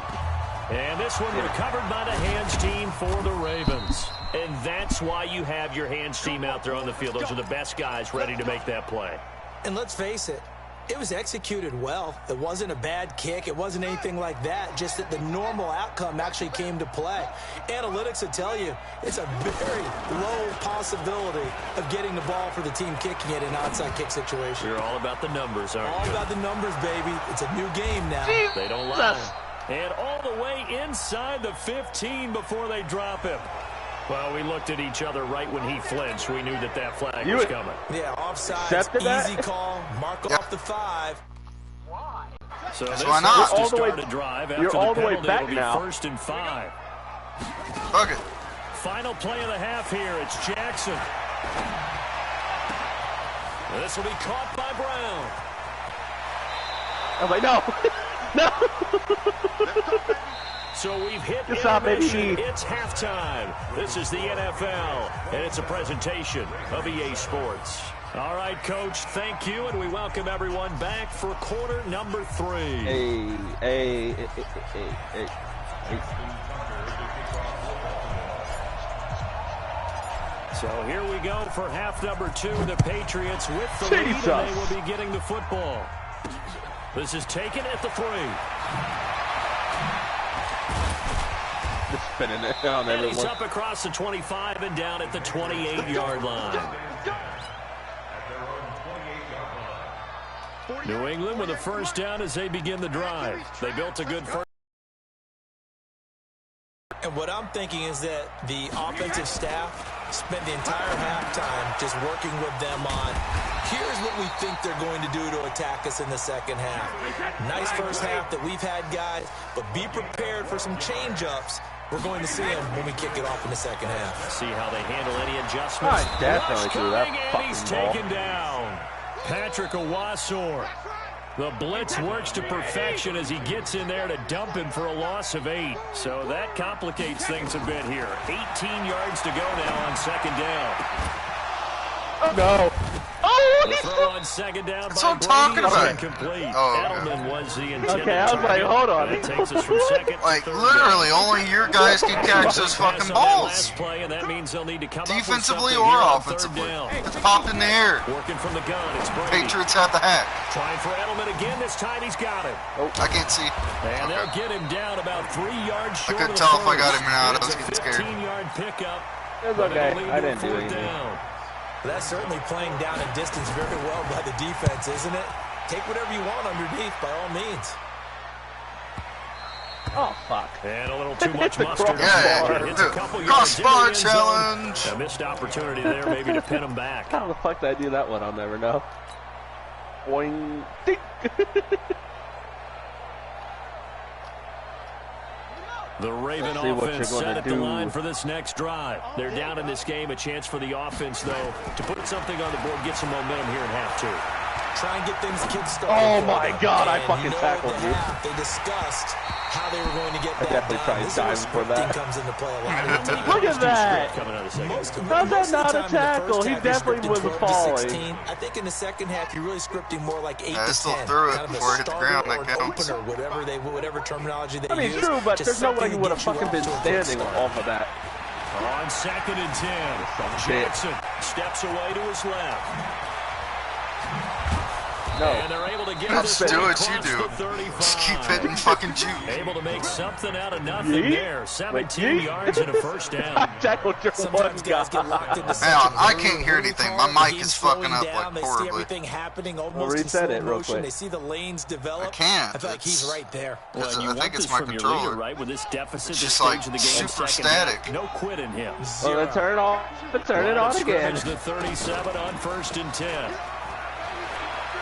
Speaker 3: And this one recovered by the hands team for the Ravens. And that's why you have your hands team out there on the field. Those are the best guys ready to make that play.
Speaker 4: And let's face it, it was executed well. It wasn't a bad kick. It wasn't anything like that. Just that the normal outcome actually came to play. Analytics will tell you it's a very low possibility of getting the ball for the team kicking it in an onside kick situation.
Speaker 3: You're all about the numbers, aren't you?
Speaker 4: All about the numbers, baby. It's a new game now.
Speaker 3: They don't lie. And all the way inside the 15 before they drop him. Well, we looked at each other right when he flinched. We knew that that flag was coming.
Speaker 4: Yeah, offside, easy call, mark off the 5.
Speaker 3: So this
Speaker 1: why not?
Speaker 3: is to start a drive after
Speaker 2: You're all the way
Speaker 3: penalty.
Speaker 2: back
Speaker 3: It'll be
Speaker 2: now.
Speaker 3: 1st and 5.
Speaker 1: Fuck it.
Speaker 3: Final play of the half here. It's Jackson. This will be caught by Brown.
Speaker 2: I'm like, no. No.
Speaker 3: So we've hit
Speaker 2: Good job,
Speaker 3: intermission.
Speaker 2: baby.
Speaker 3: It's halftime. This is the NFL, and it's a presentation of EA Sports. All right, Coach, thank you, and we welcome everyone back for quarter number 3.
Speaker 2: Hey.
Speaker 3: So here we go for half number 2. The Patriots with the lead, and they will be getting the football. This is taken at the 3.
Speaker 2: Just spinning it on
Speaker 3: And
Speaker 2: everyone.
Speaker 3: he's up across the 25 and down at the 28-yard line. New England with a first down as they begin the drive. They built a good first.
Speaker 4: And what I'm thinking is that the offensive staff spent the entire halftime just working with them on, here's what we think they're going to do to attack us in the second half. Nice first half that we've had, guys, but be prepared for some change-ups. We're going to see them when we kick it off in the second half.
Speaker 3: See how they handle any adjustments.
Speaker 2: I definitely do that
Speaker 3: And he's
Speaker 2: fucking ball.
Speaker 3: taken down. Patrick Owasor. The blitz works to perfection as he gets in there to dump him for a loss of 8. So that complicates things a bit here. 18 yards to go now on second down.
Speaker 2: Oh, no.
Speaker 3: The throw on second down
Speaker 1: That's
Speaker 3: by
Speaker 1: what I'm talking
Speaker 3: Brady is
Speaker 1: about.
Speaker 3: incomplete.
Speaker 1: Oh,
Speaker 3: Edelman was the intended
Speaker 2: Okay, I was like,
Speaker 3: target.
Speaker 2: hold on.
Speaker 3: That takes us from second to
Speaker 1: Like,
Speaker 3: third
Speaker 1: literally,
Speaker 3: down.
Speaker 1: only your guys can catch those fucking
Speaker 3: Pass on that
Speaker 1: balls.
Speaker 3: last play, and that means they'll need to come up with
Speaker 1: Defensively
Speaker 3: something
Speaker 1: or
Speaker 3: here on
Speaker 1: offensively.
Speaker 3: third down.
Speaker 1: It's popped in the air.
Speaker 3: Working from the gun, it's Brady.
Speaker 1: Patriots have the hack.
Speaker 3: Trying for Edelman again. This time he's got him.
Speaker 1: I can't see.
Speaker 3: And they'll
Speaker 1: Okay.
Speaker 3: get him down about 3 yards short
Speaker 1: couldn't
Speaker 3: of the
Speaker 1: tell if I
Speaker 3: first.
Speaker 1: got him or not. I was
Speaker 3: It's a
Speaker 1: getting scared.
Speaker 3: 15-yard pickup.
Speaker 2: It's
Speaker 3: but
Speaker 2: okay.
Speaker 3: it'll lead
Speaker 2: I
Speaker 3: to a
Speaker 2: didn't do
Speaker 3: fourth
Speaker 2: anything.
Speaker 3: down.
Speaker 4: That's certainly playing down a distance very well by the defense, isn't it? Take whatever you want underneath, by all means.
Speaker 2: Oh, fuck.
Speaker 3: And a little too much mustard.
Speaker 1: Yeah,
Speaker 3: It's a couple yards
Speaker 1: crossbar
Speaker 3: into the end zone.
Speaker 1: challenge.
Speaker 3: A missed opportunity there maybe to pin him back.
Speaker 2: How the fuck did I do that one? I'll never know. Boing. Ding.
Speaker 3: The Raven
Speaker 2: See what
Speaker 3: offense
Speaker 2: you're
Speaker 3: set
Speaker 2: gonna
Speaker 3: at the
Speaker 2: do.
Speaker 3: line for this next drive. They're down in this game. A chance for the offense, though, to put something on the board, get some momentum here in half 2.
Speaker 4: Try and get things kick-started.
Speaker 2: Oh,
Speaker 4: for
Speaker 2: my
Speaker 4: them.
Speaker 2: God, I
Speaker 4: And
Speaker 2: fucking
Speaker 4: you know,
Speaker 2: tackled
Speaker 4: at the
Speaker 2: you.
Speaker 4: half, they discussed how they were going to get
Speaker 2: I
Speaker 4: that
Speaker 2: definitely
Speaker 4: done.
Speaker 2: tried
Speaker 4: This is where
Speaker 2: diving for
Speaker 4: scripting
Speaker 2: that.
Speaker 4: comes into play a lot.
Speaker 2: Look at that.
Speaker 3: Coming out of the second.
Speaker 4: Most of
Speaker 2: How's that
Speaker 4: the
Speaker 2: not a
Speaker 4: time in the
Speaker 2: tackle?
Speaker 4: first
Speaker 2: He
Speaker 4: half, you're
Speaker 2: definitely
Speaker 4: scripting
Speaker 2: was
Speaker 4: 12 to
Speaker 2: falling.
Speaker 4: 16. I think in the second half, you're really scripting more like 8
Speaker 1: I
Speaker 4: to
Speaker 1: still
Speaker 4: 10.
Speaker 1: threw it
Speaker 4: kind of a
Speaker 1: before it hit the
Speaker 4: starter
Speaker 1: ground.
Speaker 4: or
Speaker 1: That
Speaker 4: an
Speaker 1: counts.
Speaker 4: opener, whatever terminology they
Speaker 2: I mean,
Speaker 4: use.
Speaker 2: true, but
Speaker 4: Just
Speaker 2: there's no way
Speaker 4: something
Speaker 2: he would
Speaker 4: to
Speaker 2: have
Speaker 4: get you
Speaker 2: fucking
Speaker 4: off
Speaker 2: been
Speaker 4: to a good
Speaker 2: standing
Speaker 4: start.
Speaker 2: off of that.
Speaker 3: On 2nd and 10, Jackson steps away to his left.
Speaker 2: No.
Speaker 3: And they're able to get
Speaker 1: Just
Speaker 3: this
Speaker 1: do
Speaker 3: one
Speaker 1: what you
Speaker 3: across
Speaker 1: do.
Speaker 3: the 35.
Speaker 1: Just keep hitting fucking juke.
Speaker 3: Able to make something out of nothing
Speaker 2: Yeet.
Speaker 3: there. 17 yards and a first down.
Speaker 2: Tackled your
Speaker 4: Sometimes
Speaker 2: one
Speaker 4: guys
Speaker 2: guy.
Speaker 4: get locked into such
Speaker 1: Hang on,
Speaker 4: a
Speaker 1: I
Speaker 4: groove.
Speaker 1: can't hear
Speaker 4: When you
Speaker 1: anything.
Speaker 4: call
Speaker 1: My
Speaker 4: it, the
Speaker 1: mic is
Speaker 4: game's
Speaker 1: fucking
Speaker 4: slowing
Speaker 1: up,
Speaker 4: down,
Speaker 1: like,
Speaker 4: they see
Speaker 1: horribly.
Speaker 4: everything happening almost in
Speaker 2: reset
Speaker 4: slow
Speaker 2: it real
Speaker 4: motion.
Speaker 2: quick.
Speaker 4: They see the lanes develop.
Speaker 1: I can't.
Speaker 4: I feel like he's
Speaker 1: It's-
Speaker 4: right there.
Speaker 3: Well,
Speaker 1: It's-
Speaker 3: you
Speaker 1: I
Speaker 3: want
Speaker 1: think
Speaker 3: this
Speaker 1: it's my
Speaker 3: from your
Speaker 1: controller.
Speaker 3: leader, right? With this deficit,
Speaker 1: It's
Speaker 3: this
Speaker 1: just
Speaker 3: stage
Speaker 1: like
Speaker 3: of the game,
Speaker 1: super
Speaker 3: second
Speaker 1: static.
Speaker 3: half, no quit in him.
Speaker 2: Well, then turn it on. Turn it
Speaker 3: Line
Speaker 2: on
Speaker 3: of
Speaker 2: again.
Speaker 3: scrimmage, the 37 on 1st and 10.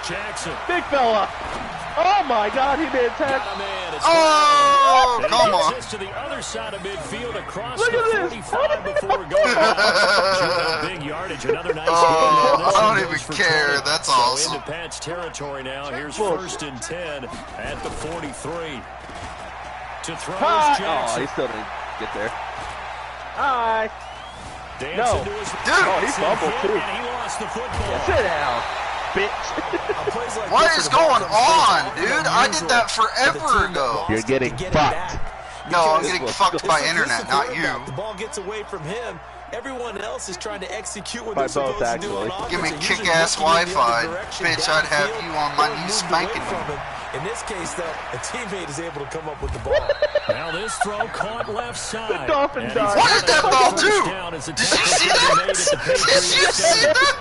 Speaker 3: Jackson.
Speaker 2: Big fella. Oh my God, he did tag.
Speaker 3: Got a man. It's
Speaker 1: Oh,
Speaker 3: and
Speaker 1: come
Speaker 3: he gets
Speaker 1: on.
Speaker 3: this to the other side of midfield across
Speaker 2: Look
Speaker 3: the
Speaker 2: at this.
Speaker 3: 45 before going out. Big yardage. Another nice
Speaker 1: Oh,
Speaker 3: game. This
Speaker 1: I
Speaker 3: one
Speaker 1: don't
Speaker 3: goes
Speaker 1: even
Speaker 3: for
Speaker 1: care.
Speaker 3: 20.
Speaker 1: That's
Speaker 3: So
Speaker 1: awesome.
Speaker 3: into Pat's territory now. Here's
Speaker 2: Bullshit.
Speaker 3: 1st and 10 at the 43. To throw is
Speaker 2: Hi. Oh,
Speaker 3: Jackson.
Speaker 2: he still didn't get there. Hi.
Speaker 3: Dancing
Speaker 2: No.
Speaker 3: to his
Speaker 1: Dude.
Speaker 2: Oh, he fumbled
Speaker 3: foot,
Speaker 2: too.
Speaker 3: and he lost the football.
Speaker 2: Sit down, bitch.
Speaker 4: On plays like
Speaker 1: What
Speaker 4: this,
Speaker 1: is
Speaker 4: the ball
Speaker 1: going
Speaker 4: comes
Speaker 1: on,
Speaker 4: back,
Speaker 1: dude?
Speaker 4: it's
Speaker 1: I did that
Speaker 4: unusual for the
Speaker 1: forever
Speaker 4: team that
Speaker 1: ago.
Speaker 4: lost
Speaker 2: You're
Speaker 4: to
Speaker 2: getting
Speaker 4: get it
Speaker 2: fucked.
Speaker 4: back.
Speaker 1: No, I'm
Speaker 4: Because
Speaker 1: getting fucked by
Speaker 4: this is
Speaker 1: internet,
Speaker 4: the
Speaker 1: not
Speaker 4: quarterback.
Speaker 1: you.
Speaker 4: The ball gets away from him. Everyone else is trying to execute what
Speaker 2: By
Speaker 4: they're
Speaker 2: both,
Speaker 4: supposed to do on
Speaker 2: actually.
Speaker 4: offense.
Speaker 1: Give me
Speaker 4: They're usually
Speaker 1: kick-ass
Speaker 4: looking in the
Speaker 1: Wi-Fi.
Speaker 4: other direction,
Speaker 1: Bitch, I'd have
Speaker 4: downfield,
Speaker 1: you on my
Speaker 4: or
Speaker 1: knee
Speaker 4: moved
Speaker 1: spanking
Speaker 4: away
Speaker 1: me.
Speaker 4: from him. In this case, though, a teammate is able to come up with the ball.
Speaker 3: Now this throw caught left side.
Speaker 2: Dolphin
Speaker 3: And
Speaker 2: died.
Speaker 3: he's
Speaker 1: What did that
Speaker 3: got
Speaker 1: ball
Speaker 3: first
Speaker 1: do?
Speaker 3: down as the
Speaker 1: Did you
Speaker 3: tackle
Speaker 1: see
Speaker 3: was
Speaker 1: that?
Speaker 3: made at the
Speaker 1: Did you
Speaker 3: Patriots
Speaker 1: see
Speaker 3: 10.
Speaker 1: that?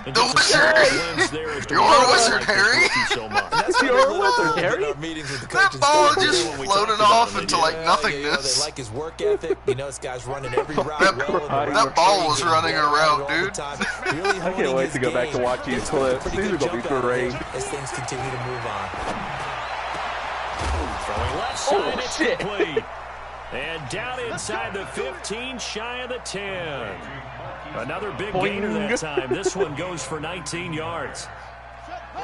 Speaker 3: And
Speaker 1: The
Speaker 3: just a
Speaker 1: wizard.
Speaker 3: couple wins there as to
Speaker 1: You're
Speaker 3: why
Speaker 1: a
Speaker 3: I
Speaker 1: wizard,
Speaker 3: like this
Speaker 1: Harry.
Speaker 3: rookie so much.
Speaker 4: That's
Speaker 2: You're
Speaker 4: what
Speaker 2: a
Speaker 4: they look
Speaker 2: wizard,
Speaker 4: for
Speaker 2: Harry.
Speaker 4: in our meetings with the
Speaker 1: That
Speaker 4: coaching
Speaker 1: ball
Speaker 4: staff.
Speaker 1: just
Speaker 3: when we
Speaker 1: floated
Speaker 3: talked about
Speaker 1: off
Speaker 3: him,
Speaker 1: into
Speaker 3: yeah,
Speaker 1: like
Speaker 4: They
Speaker 1: nothingness.
Speaker 4: like his work ethic. You know, this guy's running every route
Speaker 1: That-
Speaker 4: well. in the
Speaker 1: that
Speaker 4: right
Speaker 1: ball
Speaker 4: place,
Speaker 1: was
Speaker 4: getting
Speaker 1: running a
Speaker 4: better at
Speaker 1: route,
Speaker 4: it all the
Speaker 1: dude.
Speaker 4: time. Really
Speaker 2: I can't
Speaker 4: honing
Speaker 2: wait
Speaker 4: his
Speaker 2: to go back to
Speaker 4: game.
Speaker 2: watch these
Speaker 4: Gets a pretty
Speaker 2: clips.
Speaker 4: good
Speaker 2: These are gonna be
Speaker 4: jump out of
Speaker 2: great.
Speaker 4: him as things continue to move on.
Speaker 3: Throwing left side,
Speaker 2: Oh,
Speaker 3: it's
Speaker 2: shit.
Speaker 3: complete. And down inside the 15, shy of the 10. Another big gainer
Speaker 2: Boing.
Speaker 3: that time. This one goes for 19 yards.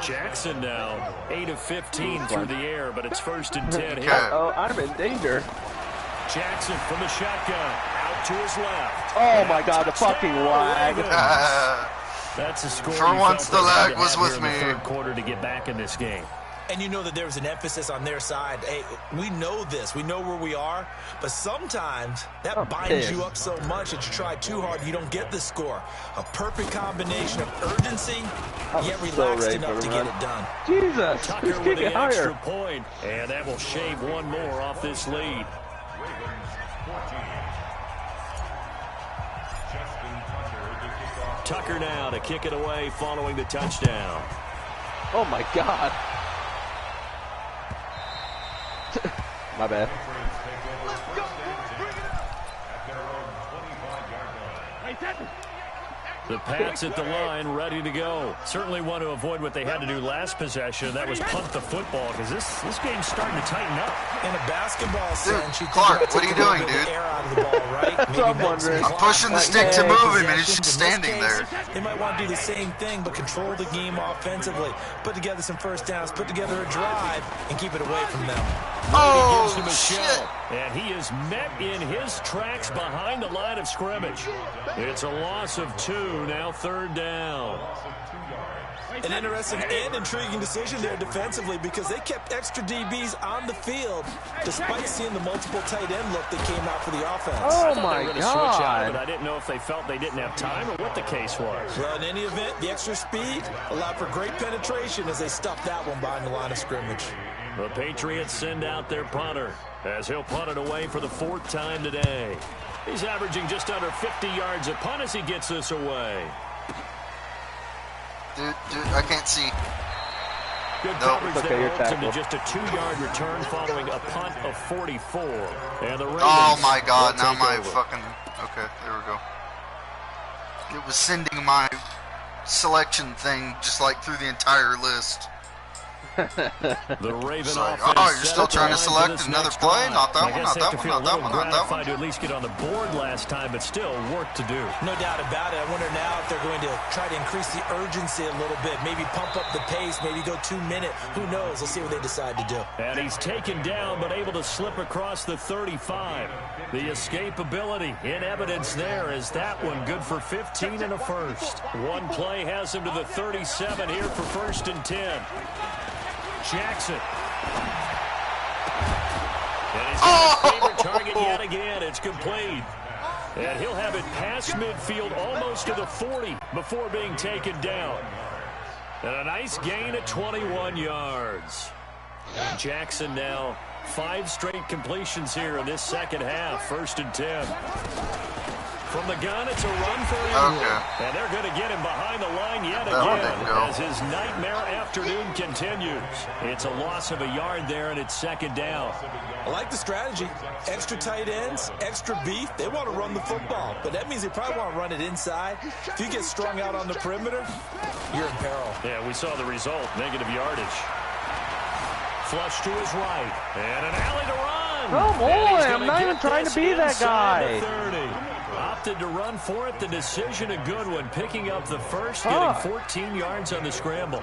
Speaker 3: Jackson now 8 of 15 through the air, but it's 1st and 10 here.
Speaker 1: Okay.
Speaker 2: Oh, I'm in danger.
Speaker 3: Jackson from the shotgun, out to his left.
Speaker 2: Oh my God, the fucking lag.
Speaker 3: That's a score.
Speaker 1: For
Speaker 3: you
Speaker 1: once,
Speaker 3: felt
Speaker 1: the
Speaker 3: they had
Speaker 1: lag
Speaker 3: to
Speaker 1: was
Speaker 3: have
Speaker 1: with
Speaker 3: here in
Speaker 1: me.
Speaker 3: the third quarter to get back in this game.
Speaker 4: And you know that there was an emphasis on their side. Hey, we know this. We know where we are. But sometimes that binds
Speaker 2: pissed.
Speaker 4: you up so much that you try too hard and you don't get the score. A perfect combination of urgency, yet
Speaker 2: so
Speaker 4: relaxed
Speaker 2: ready
Speaker 4: enough
Speaker 2: for
Speaker 4: to
Speaker 2: the
Speaker 4: get
Speaker 2: run.
Speaker 4: it done.
Speaker 2: Jesus,
Speaker 3: Tucker
Speaker 2: just
Speaker 3: with
Speaker 2: kick
Speaker 3: the
Speaker 2: it higher.
Speaker 3: extra point, and that will shave one more off this lead. Tucker now to kick it away following the touchdown.
Speaker 2: Oh my God. My bad.
Speaker 3: The Pats at the line, ready to go. Certainly want to avoid what they had to do last possession. That was punt the football, because this game's starting to tighten up.
Speaker 4: In a basketball sense, you
Speaker 1: Clark,
Speaker 4: think about
Speaker 1: what are you
Speaker 4: taking a
Speaker 1: doing,
Speaker 4: little bit of
Speaker 1: dude?
Speaker 4: air out of the ball, right?
Speaker 2: That's what I'm
Speaker 4: Maybe make some
Speaker 2: wondering.
Speaker 1: I'm pushing the
Speaker 4: blocks,
Speaker 1: stick to
Speaker 4: like
Speaker 1: move him, and
Speaker 4: possessions.
Speaker 1: he's just
Speaker 4: In this
Speaker 1: standing
Speaker 4: case,
Speaker 1: there.
Speaker 4: They might want to do the same thing, but control the game offensively. Put together some first downs, put together a drive, and keep it away from them.
Speaker 1: Oh,
Speaker 3: Gives him a
Speaker 1: shit.
Speaker 3: shell, and he is met in his tracks behind the line of scrimmage. It's a loss of 2, now 3rd down.
Speaker 4: An interesting and intriguing decision there defensively because they kept extra DBs on the field despite seeing the multiple tight end look that came out for the offense.
Speaker 2: Oh
Speaker 3: I thought they
Speaker 2: my
Speaker 3: were gonna switch out, but
Speaker 2: God.
Speaker 3: I didn't know if they felt they didn't have time or what the case was.
Speaker 4: Well, in any event, the extra speed allowed for great penetration as they stuffed that one behind the line of scrimmage.
Speaker 3: The Patriots send out their punter as he'll punt it away for the 4th time today. He's averaging just under 50 yards a punt as he gets this away.
Speaker 1: Dude, I can't see.
Speaker 3: Good
Speaker 1: Nope.
Speaker 3: coverage
Speaker 2: Okay,
Speaker 3: there,
Speaker 2: you're
Speaker 3: holds him to
Speaker 2: tackled.
Speaker 3: just a 2-yard return following a punt of 44. And the Ravens
Speaker 1: Oh my God,
Speaker 3: will
Speaker 1: now
Speaker 3: take
Speaker 1: my
Speaker 3: over.
Speaker 1: fucking... Okay, there we go. It was sending my selection thing just like through the entire list.
Speaker 3: The Raven
Speaker 1: It's like,
Speaker 3: offense.
Speaker 1: oh, you're
Speaker 3: set
Speaker 1: still
Speaker 3: up the
Speaker 1: trying to
Speaker 3: line for
Speaker 1: select
Speaker 3: this
Speaker 1: another
Speaker 3: next
Speaker 1: play?
Speaker 3: drive.
Speaker 1: Not that
Speaker 3: I
Speaker 1: one,
Speaker 3: guess
Speaker 1: not
Speaker 3: they have
Speaker 1: that
Speaker 3: to
Speaker 1: one,
Speaker 3: feel
Speaker 1: not
Speaker 3: a
Speaker 1: that
Speaker 3: little
Speaker 1: one, not that one.
Speaker 3: gratified to at least get on the board last time, but still work to do.
Speaker 4: No doubt about it. I wonder now if they're going to try to increase the urgency a little bit, maybe pump up the pace, maybe go 2-minute. Who knows? Let's see what they decide to do.
Speaker 3: And he's taken down, but able to slip across the 35. The escapability in evidence there is that one good for 15 and a first. One play has him to the 37 here for 1st and 10. Jackson. And he's got his favorite target yet again. It's complete. And he'll have it past midfield almost to the 40 before being taken down. And a nice gain at 21 yards. Jackson now 5 straight completions here in this second half. 1st and 10. From the gun, it's a run for Ingram.
Speaker 1: Okay.
Speaker 3: And they're going to get him behind the line yet again as his nightmare afternoon continues. It's a loss of a yard there, and it's 2nd down.
Speaker 4: I like the strategy. Extra tight ends, extra beef. They want to run the football, but that means they probably want to run it inside. If you get strung out on the perimeter, you're in peril.
Speaker 3: Yeah, we saw the result. Negative yardage. Flush to his right. And an alley to run.
Speaker 2: Come on, I'm not even trying to be that guy.
Speaker 3: 30. Opted to run for it. The decision a good one. Picking up the first, getting 14 yards on the scramble.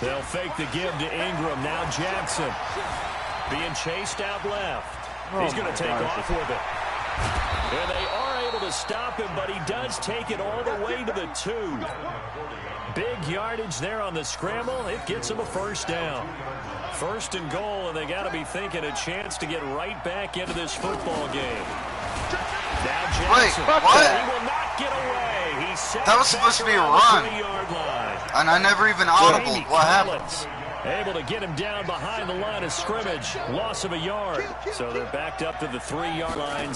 Speaker 3: They'll fake the give to Ingram. Now Jackson being chased out left. He's going to take off with it. And they are able to stop him, but he does take it all the way to the 2. Big yardage there on the scramble. It gets him a 1st down. 1st and goal, and they got to be thinking a chance to get right back into this football game. Now Jackson.
Speaker 1: Wait, what?
Speaker 3: He will not get away.
Speaker 1: That was supposed to be a run. And I never even audible. What happened?
Speaker 3: Able to get him down behind the line of scrimmage. Loss of a yard. So they're backed up to the 3-yard line.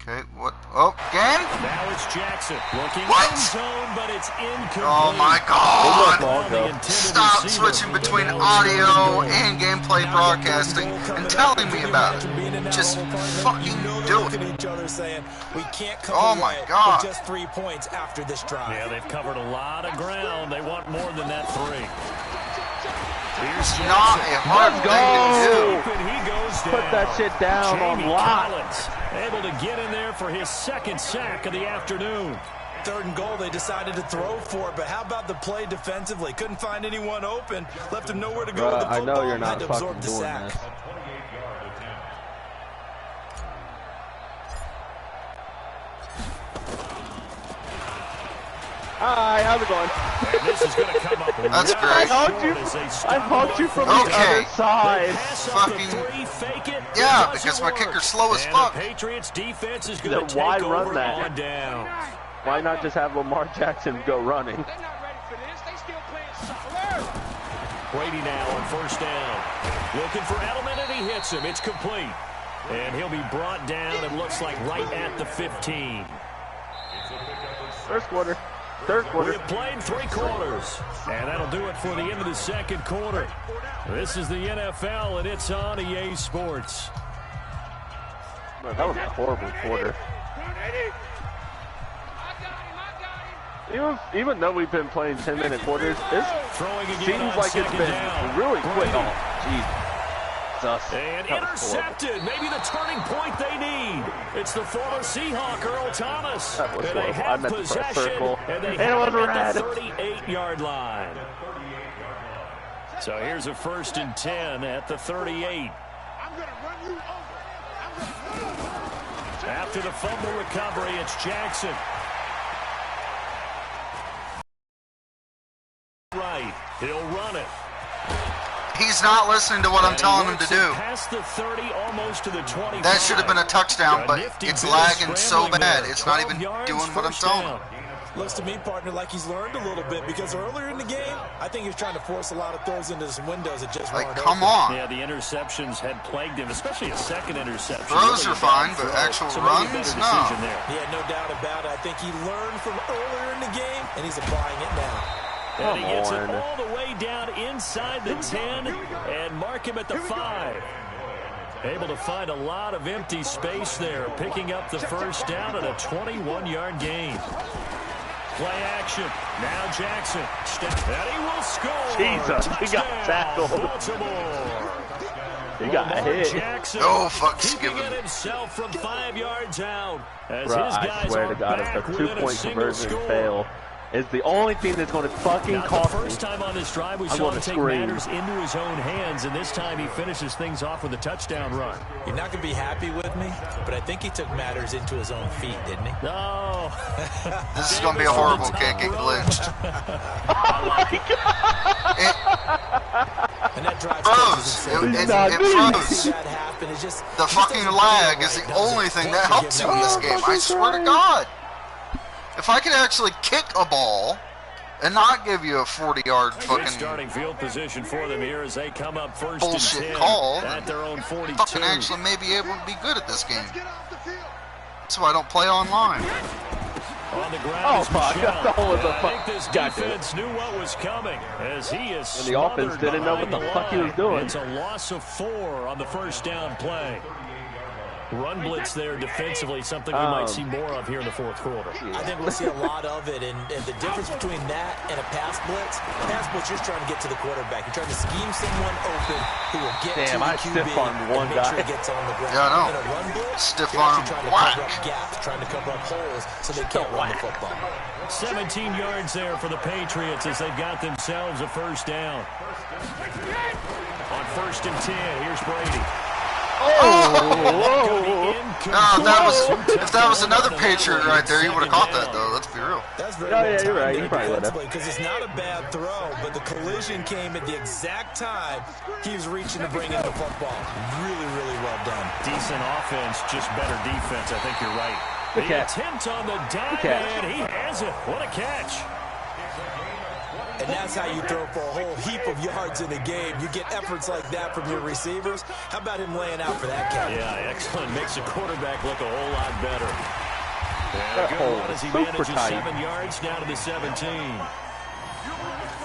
Speaker 1: Okay, what? Oh, game?
Speaker 3: Now it's Jackson looking
Speaker 1: in
Speaker 3: zone, but it's incomplete.
Speaker 1: Oh my God! Stop switching between audio and gameplay broadcasting and telling me about it. Just fucking do it. Oh my God!
Speaker 4: Just 3 points after this drive.
Speaker 3: Yeah, they've covered a lot of ground. They want more than that 3.
Speaker 1: It's not a hard thing to do.
Speaker 3: And he goes down.
Speaker 2: Put that shit down on lock.
Speaker 3: Able to get in there for his 2nd sack of the afternoon.
Speaker 4: 3rd and goal, they decided to throw for it, but how about the play defensively? Couldn't find anyone open, left him nowhere to go with the football.
Speaker 2: I know you're not
Speaker 4: had to
Speaker 2: fucking
Speaker 4: absorb the
Speaker 2: doing
Speaker 4: sack.
Speaker 2: this. Hi, how's it going?
Speaker 3: And this is going to come up.
Speaker 1: That's great.
Speaker 2: I hugged you from the other side.
Speaker 1: Fucking yeah, because my kicker's slow as fuck.
Speaker 3: Patriots defense is going to take
Speaker 2: why
Speaker 3: over
Speaker 2: run that?
Speaker 3: on down.
Speaker 2: Why not just have Lamar Jackson go running?
Speaker 6: They're not ready for this. They still playing soccer.
Speaker 3: Brady now on 1st down. Looking for Edelman, and he hits him. It's complete. And he'll be brought down, it looks like, right at the 15.
Speaker 2: 1st quarter. 3rd quarter.
Speaker 3: We have played 3 quarters. And that'll do it for the end of the 2nd quarter. This is the NFL, and it's on EA Sports.
Speaker 2: Man, that was a horrible quarter. Even though we've been playing 10-minute quarters, it seems like it's been really quick. Oh, jeez.
Speaker 3: And intercepted. Maybe the turning point they need. It's the former Seahawk, Earl Thomas.
Speaker 2: That was
Speaker 3: and they
Speaker 2: horrible.
Speaker 3: have
Speaker 2: I meant to press
Speaker 3: possession,
Speaker 2: circle.
Speaker 3: and they
Speaker 2: And
Speaker 3: have
Speaker 2: it was
Speaker 3: it at
Speaker 2: red.
Speaker 3: the 38-yard line. So here's a 1st and 10 at the 38.
Speaker 6: I'm going to run you over.
Speaker 3: After the fumble recovery, it's Jackson. Right. He'll run it.
Speaker 1: He's not listening to what I'm telling him to do.
Speaker 3: Past the 30, almost to the 25.
Speaker 1: That should have been a touchdown, but it's lagging so bad. It's not even doing what I'm telling him.
Speaker 4: Looks to me, partner, like he's learned a little bit, because earlier in the game, I think he was trying to force a lot of throws into some windows that just weren't
Speaker 1: come
Speaker 4: open.
Speaker 1: on.
Speaker 3: Yeah, the interceptions had plagued him, especially a 2nd interception.
Speaker 1: Throws are fine, but actual runs, no.
Speaker 4: Yeah, no doubt about it. I think he learned from earlier in the game, and he's applying it now.
Speaker 3: And he gets it all the way down inside the 10 and mark him at the 5. Able to find a lot of empty space there, picking up the 1st down at a 21-yard gain. Play action. Now Jackson. And he will score.
Speaker 2: Jesus, he got tackled.
Speaker 3: Baltimore.
Speaker 2: He got hit.
Speaker 3: Jackson
Speaker 1: No fucks
Speaker 3: keeping
Speaker 1: given.
Speaker 3: it himself from 5 yards out. As
Speaker 2: Bruh,
Speaker 3: his guys
Speaker 2: I swear
Speaker 3: are
Speaker 2: to God,
Speaker 3: back
Speaker 2: if the
Speaker 3: within a
Speaker 2: 2-point
Speaker 3: single
Speaker 2: conversion
Speaker 3: score.
Speaker 2: fail, is the only thing that's going to fucking
Speaker 3: Not
Speaker 2: cost
Speaker 3: the
Speaker 2: me.
Speaker 3: first time on this drive we
Speaker 2: I'm
Speaker 3: saw
Speaker 2: going
Speaker 3: him
Speaker 2: to
Speaker 3: take
Speaker 2: scream.
Speaker 3: matters into his own hands, and this time he finishes things off with a touchdown run.
Speaker 4: You're not going to be happy with me, but I think he took matters into his own feet, didn't he?
Speaker 3: No.
Speaker 1: This is going to be a horrible kick. It glitched.
Speaker 2: Oh my God!
Speaker 4: And that drive
Speaker 1: Froze. It froze.
Speaker 4: that happened. happen. It's just
Speaker 1: the fucking lag is the only thing that helps you in this game. I swear to God. If I could actually kick a ball and not give you a 40-yard fucking
Speaker 3: starting field position for them here as they come up first
Speaker 1: bullshit
Speaker 3: and 10
Speaker 1: call,
Speaker 3: at their own 42.
Speaker 1: fucking actually may be able to be good at this game. That's why I don't play online.
Speaker 3: On the ground
Speaker 2: fuck!
Speaker 3: I think this defense knew what was coming as he is.
Speaker 2: And the offense didn't know what the fuck he was doing.
Speaker 3: It's a loss of 4 on the first down play. Run blitz there defensively, something we might see more of here in the fourth quarter.
Speaker 4: I think we'll see a lot of it, and the difference between that and a pass blitz, you're trying to get to the quarterback. You're trying to scheme someone open who will get to the QB
Speaker 2: stiff-armed one
Speaker 4: and make sure
Speaker 2: guy.
Speaker 4: he gets on the ground.
Speaker 1: Yeah, I know.
Speaker 4: In a run blitz,
Speaker 1: Stiff-armed
Speaker 4: trying to
Speaker 1: whack.
Speaker 4: cover up gaps, trying to cover up holes so they can't run the football.
Speaker 3: 17 yards there for the Patriots as they've got themselves a first down. On first and 10, here's Brady.
Speaker 1: If that was another Patriot right there, he would have caught that, though. Let's be real.
Speaker 4: That's very
Speaker 2: you're right. He probably would have.
Speaker 4: Because it's not a bad throw, but the collision came at the exact time he was reaching to bring in the football. Really, really well done.
Speaker 3: Decent offense, just better defense. I think you're right. The attempt on the dive, and he has it. What a catch.
Speaker 4: And that's how you throw for a whole heap of yards in a game. You get efforts like that from your receivers. How about him laying out for that catch?
Speaker 3: Yeah, excellent. Makes the quarterback look a whole lot better. Yeah, good one as he manages 7 yards down to the 17.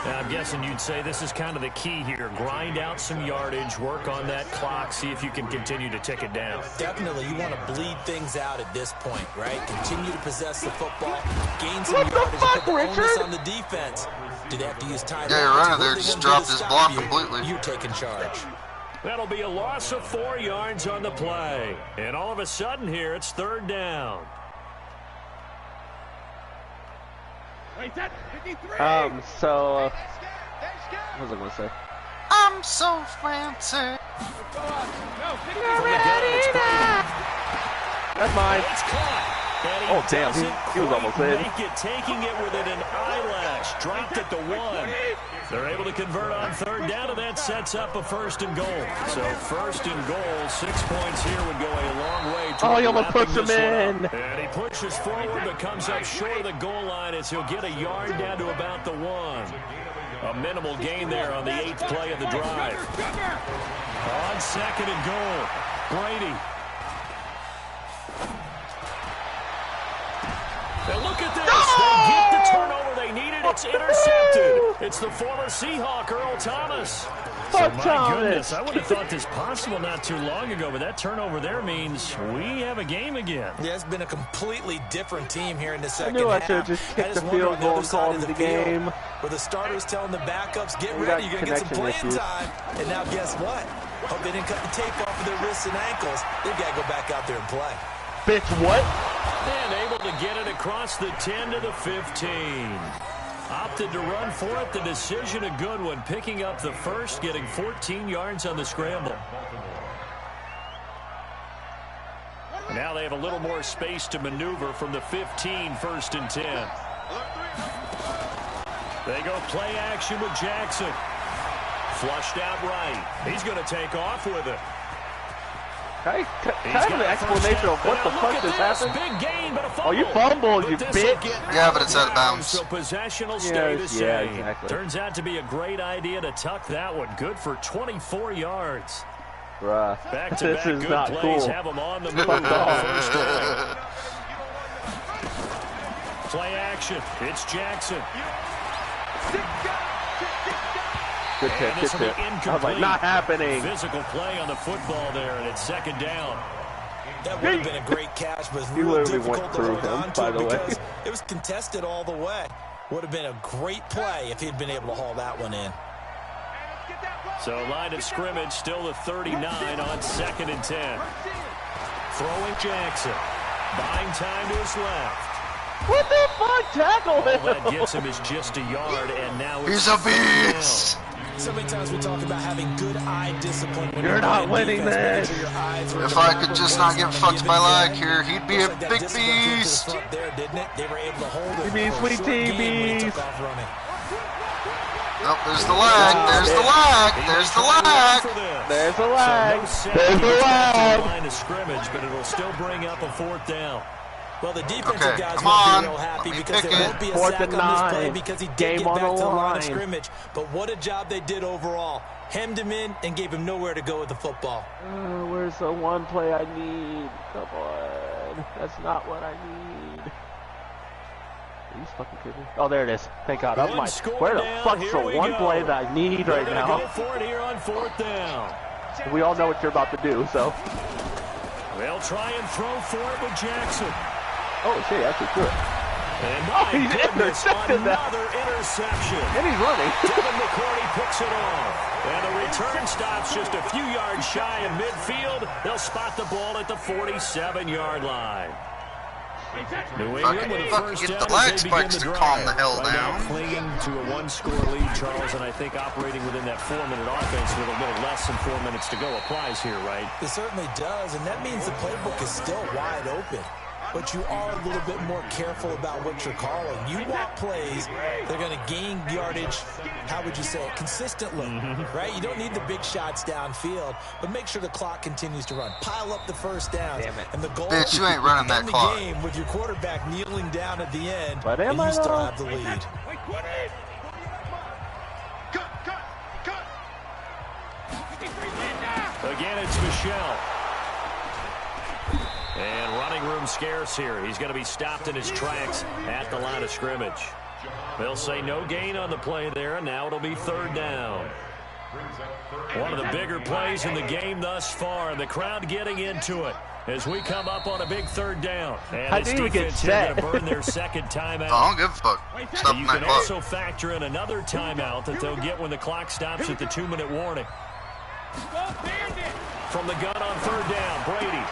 Speaker 3: Now, I'm guessing you'd say this is kind of the key here. Grind out some yardage, work on that clock, see if you can continue to tick it down.
Speaker 4: Definitely. You want to bleed things out at this point, right? Continue to possess the football, gain some yardage, and put the onus on the defense. Do they have to use timeouts?
Speaker 1: Yeah, your runner there just dropped his block completely.
Speaker 4: You're taking charge.
Speaker 3: That'll be a loss of 4 yards on the play. And all of a sudden here, it's third down.
Speaker 2: So, what was I going to say?
Speaker 1: I'm so fancy.
Speaker 2: That's mine.
Speaker 3: It's caught.
Speaker 2: Oh, damn. He was almost in.
Speaker 3: Taking it within an eyelash. Dropped it to 1. They're able to convert on third down, and that sets up a first and goal. So first and goal, 6 points here would go a long way.
Speaker 2: He almost puts him in.
Speaker 3: And he pushes forward, but comes up short of the goal line as he'll get a yard down to about the 1. A minimal gain there on the 8th play of the drive. On second and goal, Brady. And look at this. They get the turnover they needed. It's intercepted. It's the former Seahawk, Earl Thomas. So my goodness, I would have thought this possible not too long ago, but that turnover there means we have a game again.
Speaker 4: Yeah, it's been a completely different team here in the second
Speaker 2: I knew I
Speaker 4: half.
Speaker 2: should have just kicked the field goal and called the game.
Speaker 4: Where the starters telling the backups, get ready, you're going to get some playing time. And now guess what? Hope they didn't cut the tape off of their wrists and ankles. They've got to go back out there and play.
Speaker 2: Bitch, what?
Speaker 3: And able to get it across the 10 to the 15. Opted to run for it. The decision a good one. Picking up the first, getting 14 yards on the scramble. Now they have a little more space to maneuver from the 15, first and 10. They go play action with Jackson. Flushed out right. He's going to take off with it.
Speaker 2: Kind of an explanation of what the fuck just happened.
Speaker 3: Big gain, but a fumble.
Speaker 2: Oh, you fumbled, you bitch.
Speaker 1: Yeah, but it's out of bounds.
Speaker 3: So possession will stay the same.
Speaker 2: Yeah, exactly.
Speaker 3: Turns out to be a great idea to tuck that one. Good for 24 yards.
Speaker 2: Bruh,
Speaker 3: Back-to-back
Speaker 2: this is
Speaker 3: good
Speaker 2: not
Speaker 3: plays
Speaker 2: cool.
Speaker 3: have them on the move. Play action. It's Jackson.
Speaker 2: Good tip, good tip. I was like, not happening.
Speaker 3: Physical play on the football there, and it's second down.
Speaker 4: That would have been a great catch, but
Speaker 2: He
Speaker 4: really
Speaker 2: literally
Speaker 4: difficult
Speaker 2: went
Speaker 4: to
Speaker 2: through
Speaker 4: hold
Speaker 2: him,
Speaker 4: on to
Speaker 2: by the way.
Speaker 4: because it was contested all the way. Would have been a great play if he'd been able to haul that one in.
Speaker 3: So line of scrimmage, still the 39 on second and 10. Throwing Jackson. Buying time to his left.
Speaker 2: What the fuck? Tackle him.
Speaker 3: All that gets him is just a yard, and now it's
Speaker 1: He's a beast.
Speaker 4: So many times we talk about having good eye discipline. When
Speaker 2: You're not winning this.
Speaker 1: If I could just not get fucked by lag here, he'd be a big beast.
Speaker 4: There, didn't it? They were able to hold it.
Speaker 2: You mean sweet tea beast?
Speaker 1: Oh, there's the lag. There's the lag. There's the lag.
Speaker 2: There's the lag.
Speaker 3: So
Speaker 2: There's the lag.
Speaker 3: line of scrimmage, but it'll still bring up a 4th down.
Speaker 4: Well, the defensive guys
Speaker 1: come
Speaker 4: won't
Speaker 1: on.
Speaker 4: be real happy because
Speaker 1: Pick
Speaker 4: there
Speaker 1: it.
Speaker 4: won't be a
Speaker 2: 4th
Speaker 4: sack
Speaker 2: and
Speaker 4: on this play
Speaker 2: 9.
Speaker 4: because he did
Speaker 2: Game
Speaker 4: get
Speaker 2: on
Speaker 4: back
Speaker 2: the
Speaker 4: to the line of
Speaker 2: line.
Speaker 4: scrimmage. But what a job they did overall. Hemmed him in and gave him nowhere to go with the football.
Speaker 2: Where's the one play I need? Come on. That's not what I need. Are you fucking kidding me? Oh, there it is. Thank God.
Speaker 3: One
Speaker 2: Where
Speaker 3: score
Speaker 2: the
Speaker 3: down.
Speaker 2: fuck's
Speaker 3: Here
Speaker 2: the
Speaker 3: we
Speaker 2: one
Speaker 3: go.
Speaker 2: play that I need
Speaker 3: They're
Speaker 2: right
Speaker 3: gonna
Speaker 2: now?
Speaker 3: go for it here on 4th down.
Speaker 2: We all know what you're about to do, so.
Speaker 3: They'll try and throw for it with Jackson.
Speaker 2: Oh, shit, actually threw it.
Speaker 3: And my
Speaker 2: he's
Speaker 3: goodness,
Speaker 2: intercepted that.
Speaker 3: another interception.
Speaker 2: And he's running.
Speaker 3: Devin McCourty picks it off. And the return stops just a few yards shy of midfield. They'll spot the ball at the 47-yard line. New England with a first
Speaker 1: Get
Speaker 3: down
Speaker 1: the lag
Speaker 3: as they begin
Speaker 1: spikes
Speaker 3: the
Speaker 1: to
Speaker 3: drive.
Speaker 1: calm the hell
Speaker 3: Right now,
Speaker 1: down.
Speaker 3: clinging to a 1-score lead, Charles, and I think operating within that 4-minute offense with a little less than 4 minutes to go applies here, right?
Speaker 4: It certainly does, and that means the playbook is still wide open. But you are a little bit more careful about what you're calling. You want plays, they're going to gain yardage, how would you say it, consistently, right? You don't need the big shots downfield, but make sure the clock continues to run. Pile up the first downs.
Speaker 2: Damn it.
Speaker 4: And the goal
Speaker 1: Bitch, you ain't running that
Speaker 4: end
Speaker 1: clock.
Speaker 4: the game with your quarterback kneeling down at the end,
Speaker 2: But
Speaker 4: and
Speaker 2: am I
Speaker 4: you still
Speaker 2: though?
Speaker 4: have the lead.
Speaker 3: Again, it's Michelle. And running room scarce here. He's going to be stopped in his tracks at the line of scrimmage. They'll say no gain on the play there, and now it'll be 3rd down. One of the bigger plays in the game thus far, and the crowd getting into it as we come up on a big 3rd down. And
Speaker 2: I
Speaker 3: this
Speaker 2: didn't even get
Speaker 3: defense here
Speaker 2: set.
Speaker 3: going to burn their 2nd timeout.
Speaker 1: I don't give a fuck. Stop
Speaker 3: You
Speaker 1: that
Speaker 3: can
Speaker 1: clock.
Speaker 3: also factor in another timeout that they'll get when the clock stops at the 2-minute warning. From the gun on 3rd down, Brady.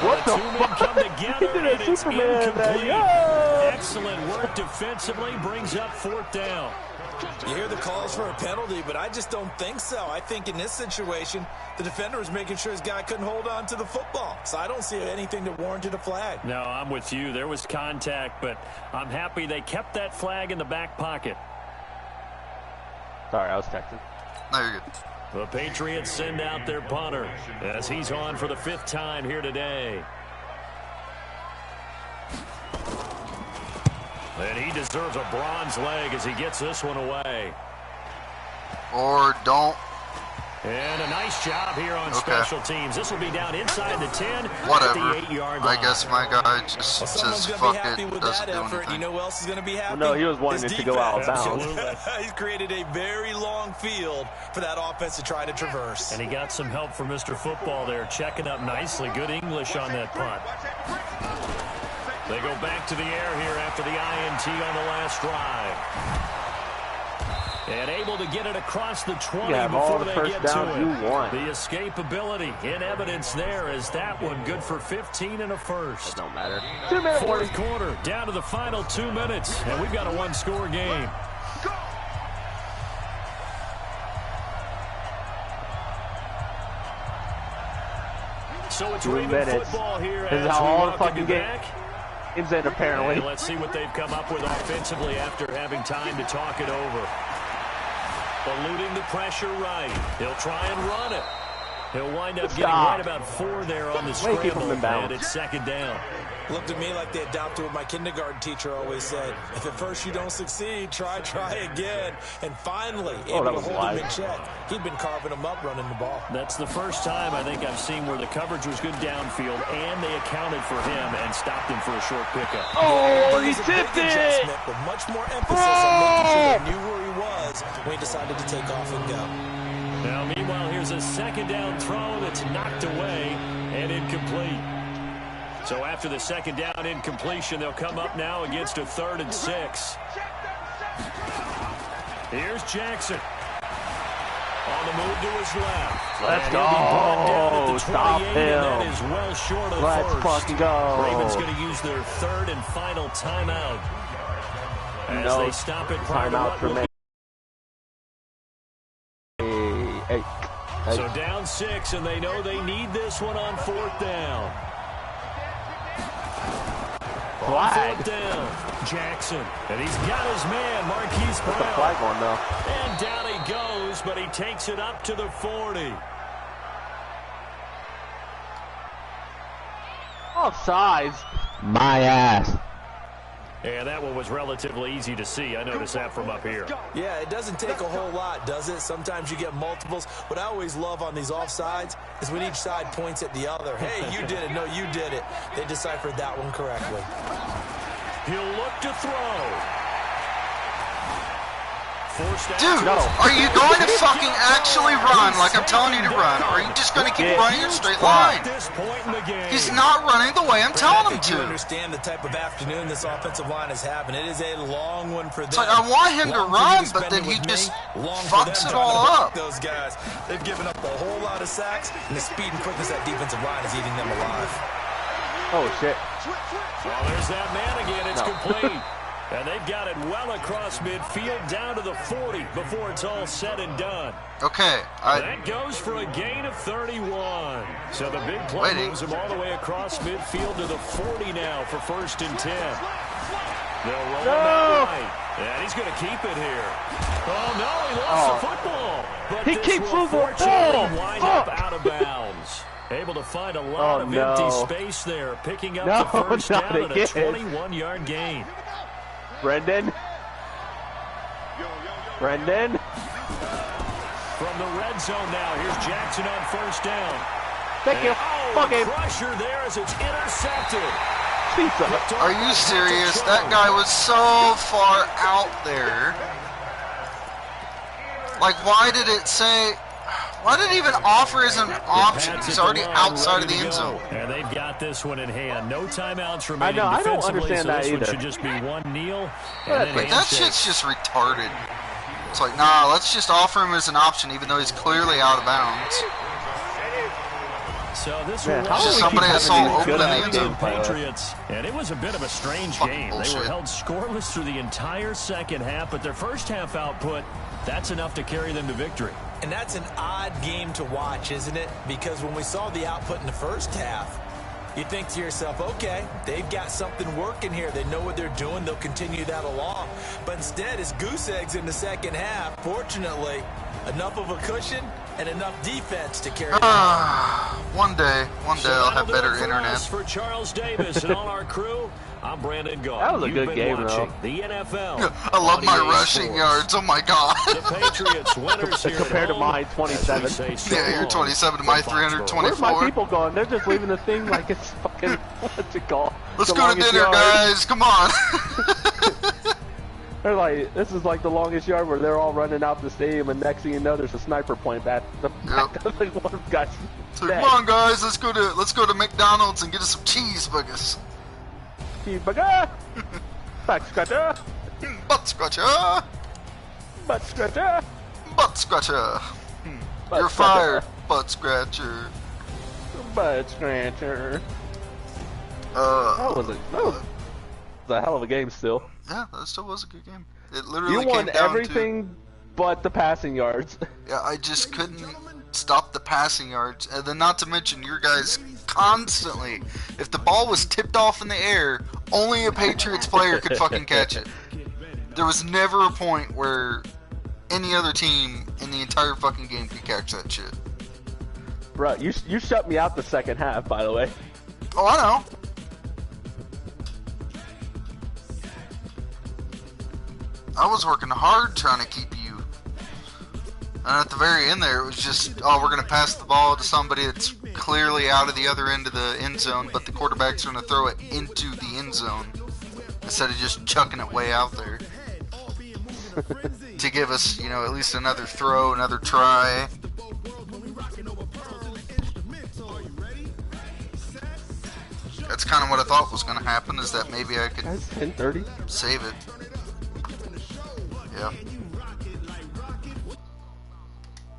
Speaker 2: What the
Speaker 3: two men come
Speaker 2: fuck?
Speaker 3: together,
Speaker 2: He did a
Speaker 3: and it's
Speaker 2: Superman
Speaker 3: incomplete.
Speaker 2: there.
Speaker 3: Excellent work defensively, brings up 4th down.
Speaker 4: You hear the calls for a penalty, but I just don't think so. I think in this situation, the defender was making sure his guy couldn't hold on to the football. So I don't see anything that warranted a flag.
Speaker 3: No, I'm with you. There was contact, but I'm happy they kept that flag in the back pocket.
Speaker 2: Sorry, I was texting.
Speaker 1: No, you're good.
Speaker 3: The Patriots send out their punter as he's on for the 5th time here today. And he deserves a bronze leg as he gets this one away.
Speaker 1: Or don't.
Speaker 3: And a nice job here on special teams. This will be down inside the 10
Speaker 1: Whatever.
Speaker 3: at the 8-yard line.
Speaker 1: I guess my guy just
Speaker 4: Well,
Speaker 1: says
Speaker 4: someone's going to
Speaker 1: fuck
Speaker 4: be happy
Speaker 1: it,
Speaker 4: with
Speaker 1: doesn't
Speaker 4: that
Speaker 1: do
Speaker 4: effort.
Speaker 1: anything.
Speaker 4: You know who else is going to be happy?
Speaker 2: Well, no, he was wanting
Speaker 4: His
Speaker 2: it to go out of
Speaker 4: defense.
Speaker 2: bounds.
Speaker 4: He's created a very long field for that offense to try to traverse.
Speaker 3: And he got some help from Mr. Football there, checking up nicely. Good English on that punt. They go back to the air here after the INT on the last drive. And able to get it across the 20
Speaker 2: You have
Speaker 3: before
Speaker 2: all the
Speaker 3: they
Speaker 2: first
Speaker 3: get
Speaker 2: downs
Speaker 3: to it.
Speaker 2: you want.
Speaker 3: The escapability in evidence there is that one good for 15 and a first.
Speaker 2: Don't matter. 2-minute warning.
Speaker 3: 4th quarter, down to the final 2 minutes, and we've got a 1-score game. So it's
Speaker 2: 2
Speaker 3: Raven
Speaker 2: minutes.
Speaker 3: football here
Speaker 2: This is
Speaker 3: as
Speaker 2: how
Speaker 3: we
Speaker 2: all the
Speaker 3: welcome
Speaker 2: fucking
Speaker 3: you
Speaker 2: game
Speaker 3: back.
Speaker 2: ends in, apparently.
Speaker 3: And let's see what they've come up with offensively after having time to talk it over. Eluding the pressure right. He'll try and run it. He'll wind up getting right about 4 there on the scramble, and it's 2nd down.
Speaker 4: Looked to me like they adopted what my kindergarten teacher always said. If at first you don't succeed, try again. And finally, able to hold him in check. He'd been carving him up running the ball.
Speaker 3: That's the first time I think I've seen where the coverage was good downfield, and they accounted for him and stopped him for a short pickup.
Speaker 2: Oh,
Speaker 4: It
Speaker 2: he
Speaker 4: was a big
Speaker 2: tipped it!
Speaker 4: adjustment, but much more emphasis on making sure they knew where he was when he decided to take off and go.
Speaker 3: Now, meanwhile, here's a 2nd down throw that's knocked away and incomplete. So after the 2nd down incompletion, they'll come up now against a 3rd and 6. Here's Jackson. On the move to his left.
Speaker 2: Let's
Speaker 3: And
Speaker 2: go.
Speaker 3: he'll be brought down at the 28,
Speaker 2: Stop
Speaker 3: and that
Speaker 2: him.
Speaker 3: is well short of the
Speaker 2: Let's
Speaker 3: first.
Speaker 2: fucking go.
Speaker 3: Ravens going to use their 3rd and final timeout as
Speaker 2: No
Speaker 3: they stop it prior to
Speaker 2: timeout
Speaker 3: what
Speaker 2: for
Speaker 3: will
Speaker 2: me. Hey.
Speaker 3: So down 6, and they know they need this one on 4th down.
Speaker 2: flag.
Speaker 3: fourth down. Jackson, and he's got his man, Marquise Brown.
Speaker 2: What's the flag on though?
Speaker 3: And down he goes, but he takes it up to the 40.
Speaker 2: Offsides. My ass.
Speaker 3: And that one was relatively easy to see. I noticed that from up here.
Speaker 4: Yeah, it doesn't take a whole lot, does it? Sometimes you get multiples. What I always love on these offsides is when each side points at the other. Hey, you did it. No, you did it. They deciphered that one correctly.
Speaker 3: He'll look to throw.
Speaker 1: Dude, are you going to fucking actually run like I'm telling you to run, or are you just going to keep running a straight line? He's not running the way I'm telling him to.
Speaker 4: You understand the type of afternoon this offensive line is having. It is a long one for them.
Speaker 1: It's like, I want him to run, but then he just fucks it all up.
Speaker 4: Those guys, they've given up a whole lot of sacks, and the speed and quickness of that defensive line is eating them alive.
Speaker 2: Oh, shit.
Speaker 3: Well, there's that man again. It's complete. And they've got it well across midfield down to the 40 before it's all said and done.
Speaker 1: Okay.
Speaker 3: That goes for a gain of 31. So the big play moves him all the way across midfield to the 40 now for 1st and 10. They'll roll him that right. And he's going to keep it here. Oh, no, he lost the football. But
Speaker 2: he keeps losing the ball.
Speaker 3: Wind up out of bounds. Able to find a lot of empty space there, picking up the first down and a 21-yard gain.
Speaker 2: Brendan. Brendan.
Speaker 3: From the red zone now, here's Jackson on 1st down.
Speaker 2: Thank you. Fucking
Speaker 3: pressure there as it's intercepted.
Speaker 1: Are you serious? That guy was so far out there. Like, why did it say... Why did it even offer as an option? He's already outside of the end zone.
Speaker 3: And they've got this one in hand. No timeouts remaining.
Speaker 2: I don't understand that
Speaker 3: either.
Speaker 2: One
Speaker 3: should just be one kneel.
Speaker 1: But that shit's just retarded. It's like, nah, let's just offer him as an option, even though he's clearly out of bounds.
Speaker 3: So this
Speaker 2: was
Speaker 1: just somebody I saw open in the end zone.
Speaker 3: Patriots, and it was a bit of a strange game. They were held scoreless through the entire second half, but their first half output, that's enough to carry them to victory.
Speaker 4: And that's an odd game to watch, isn't it? Because when we saw the output in the first half, you think to yourself, okay, they've got something working here. They know what they're doing. They'll continue that along. But instead, it's goose eggs in the second half. Fortunately, enough of a cushion and enough defense to carry
Speaker 1: One day I'll have better internet.
Speaker 3: For Charles Davis and all our crew, I'm Brandon Gaughan.
Speaker 2: That was a good game, though.
Speaker 3: The NFL.
Speaker 1: I love my rushing yards. Oh my god.
Speaker 3: The Patriots winners here
Speaker 2: compared to my 27.
Speaker 1: Yeah, you're 27 to my 324.
Speaker 2: Where's my people going? They're just leaving the thing like it's fucking what's it called?
Speaker 1: Let's go to dinner, guys. Come on.
Speaker 2: They're like, this is like the longest yard where they're all running out the stadium, and next thing you know, there's a sniper point back. Like one guy's
Speaker 1: so come on, guys, let's go to McDonald's and get us some cheeseburgers.
Speaker 2: Cheeseburger. Back scratcher.
Speaker 1: Butt scratcher.
Speaker 2: Butt scratcher.
Speaker 1: Butt scratcher. You're fired, butt scratcher.
Speaker 2: Butt scratcher. That was a hell of a game still.
Speaker 1: Yeah, that still was a good game. It literally
Speaker 2: you won
Speaker 1: came down
Speaker 2: everything but the passing yards.
Speaker 1: Yeah, I just couldn't stop the passing yards. And then not to mention, your guys constantly, if the ball was tipped off in the air, only a Patriots player could fucking catch it. There was never a point where any other team in the entire fucking game could catch that shit.
Speaker 2: Bro, you shut me out the second half, by the way.
Speaker 1: Oh, I know. I was working hard trying to keep you. And at the very end there, it was just, oh, we're going to pass the ball to somebody that's clearly out of the other end of the end zone, but the quarterback's going to throw it into the end zone instead of just chucking it way out there. To give us, you know, at least another throw, another try. That's kind of what I thought was going to happen, is that maybe I could save it. Yeah.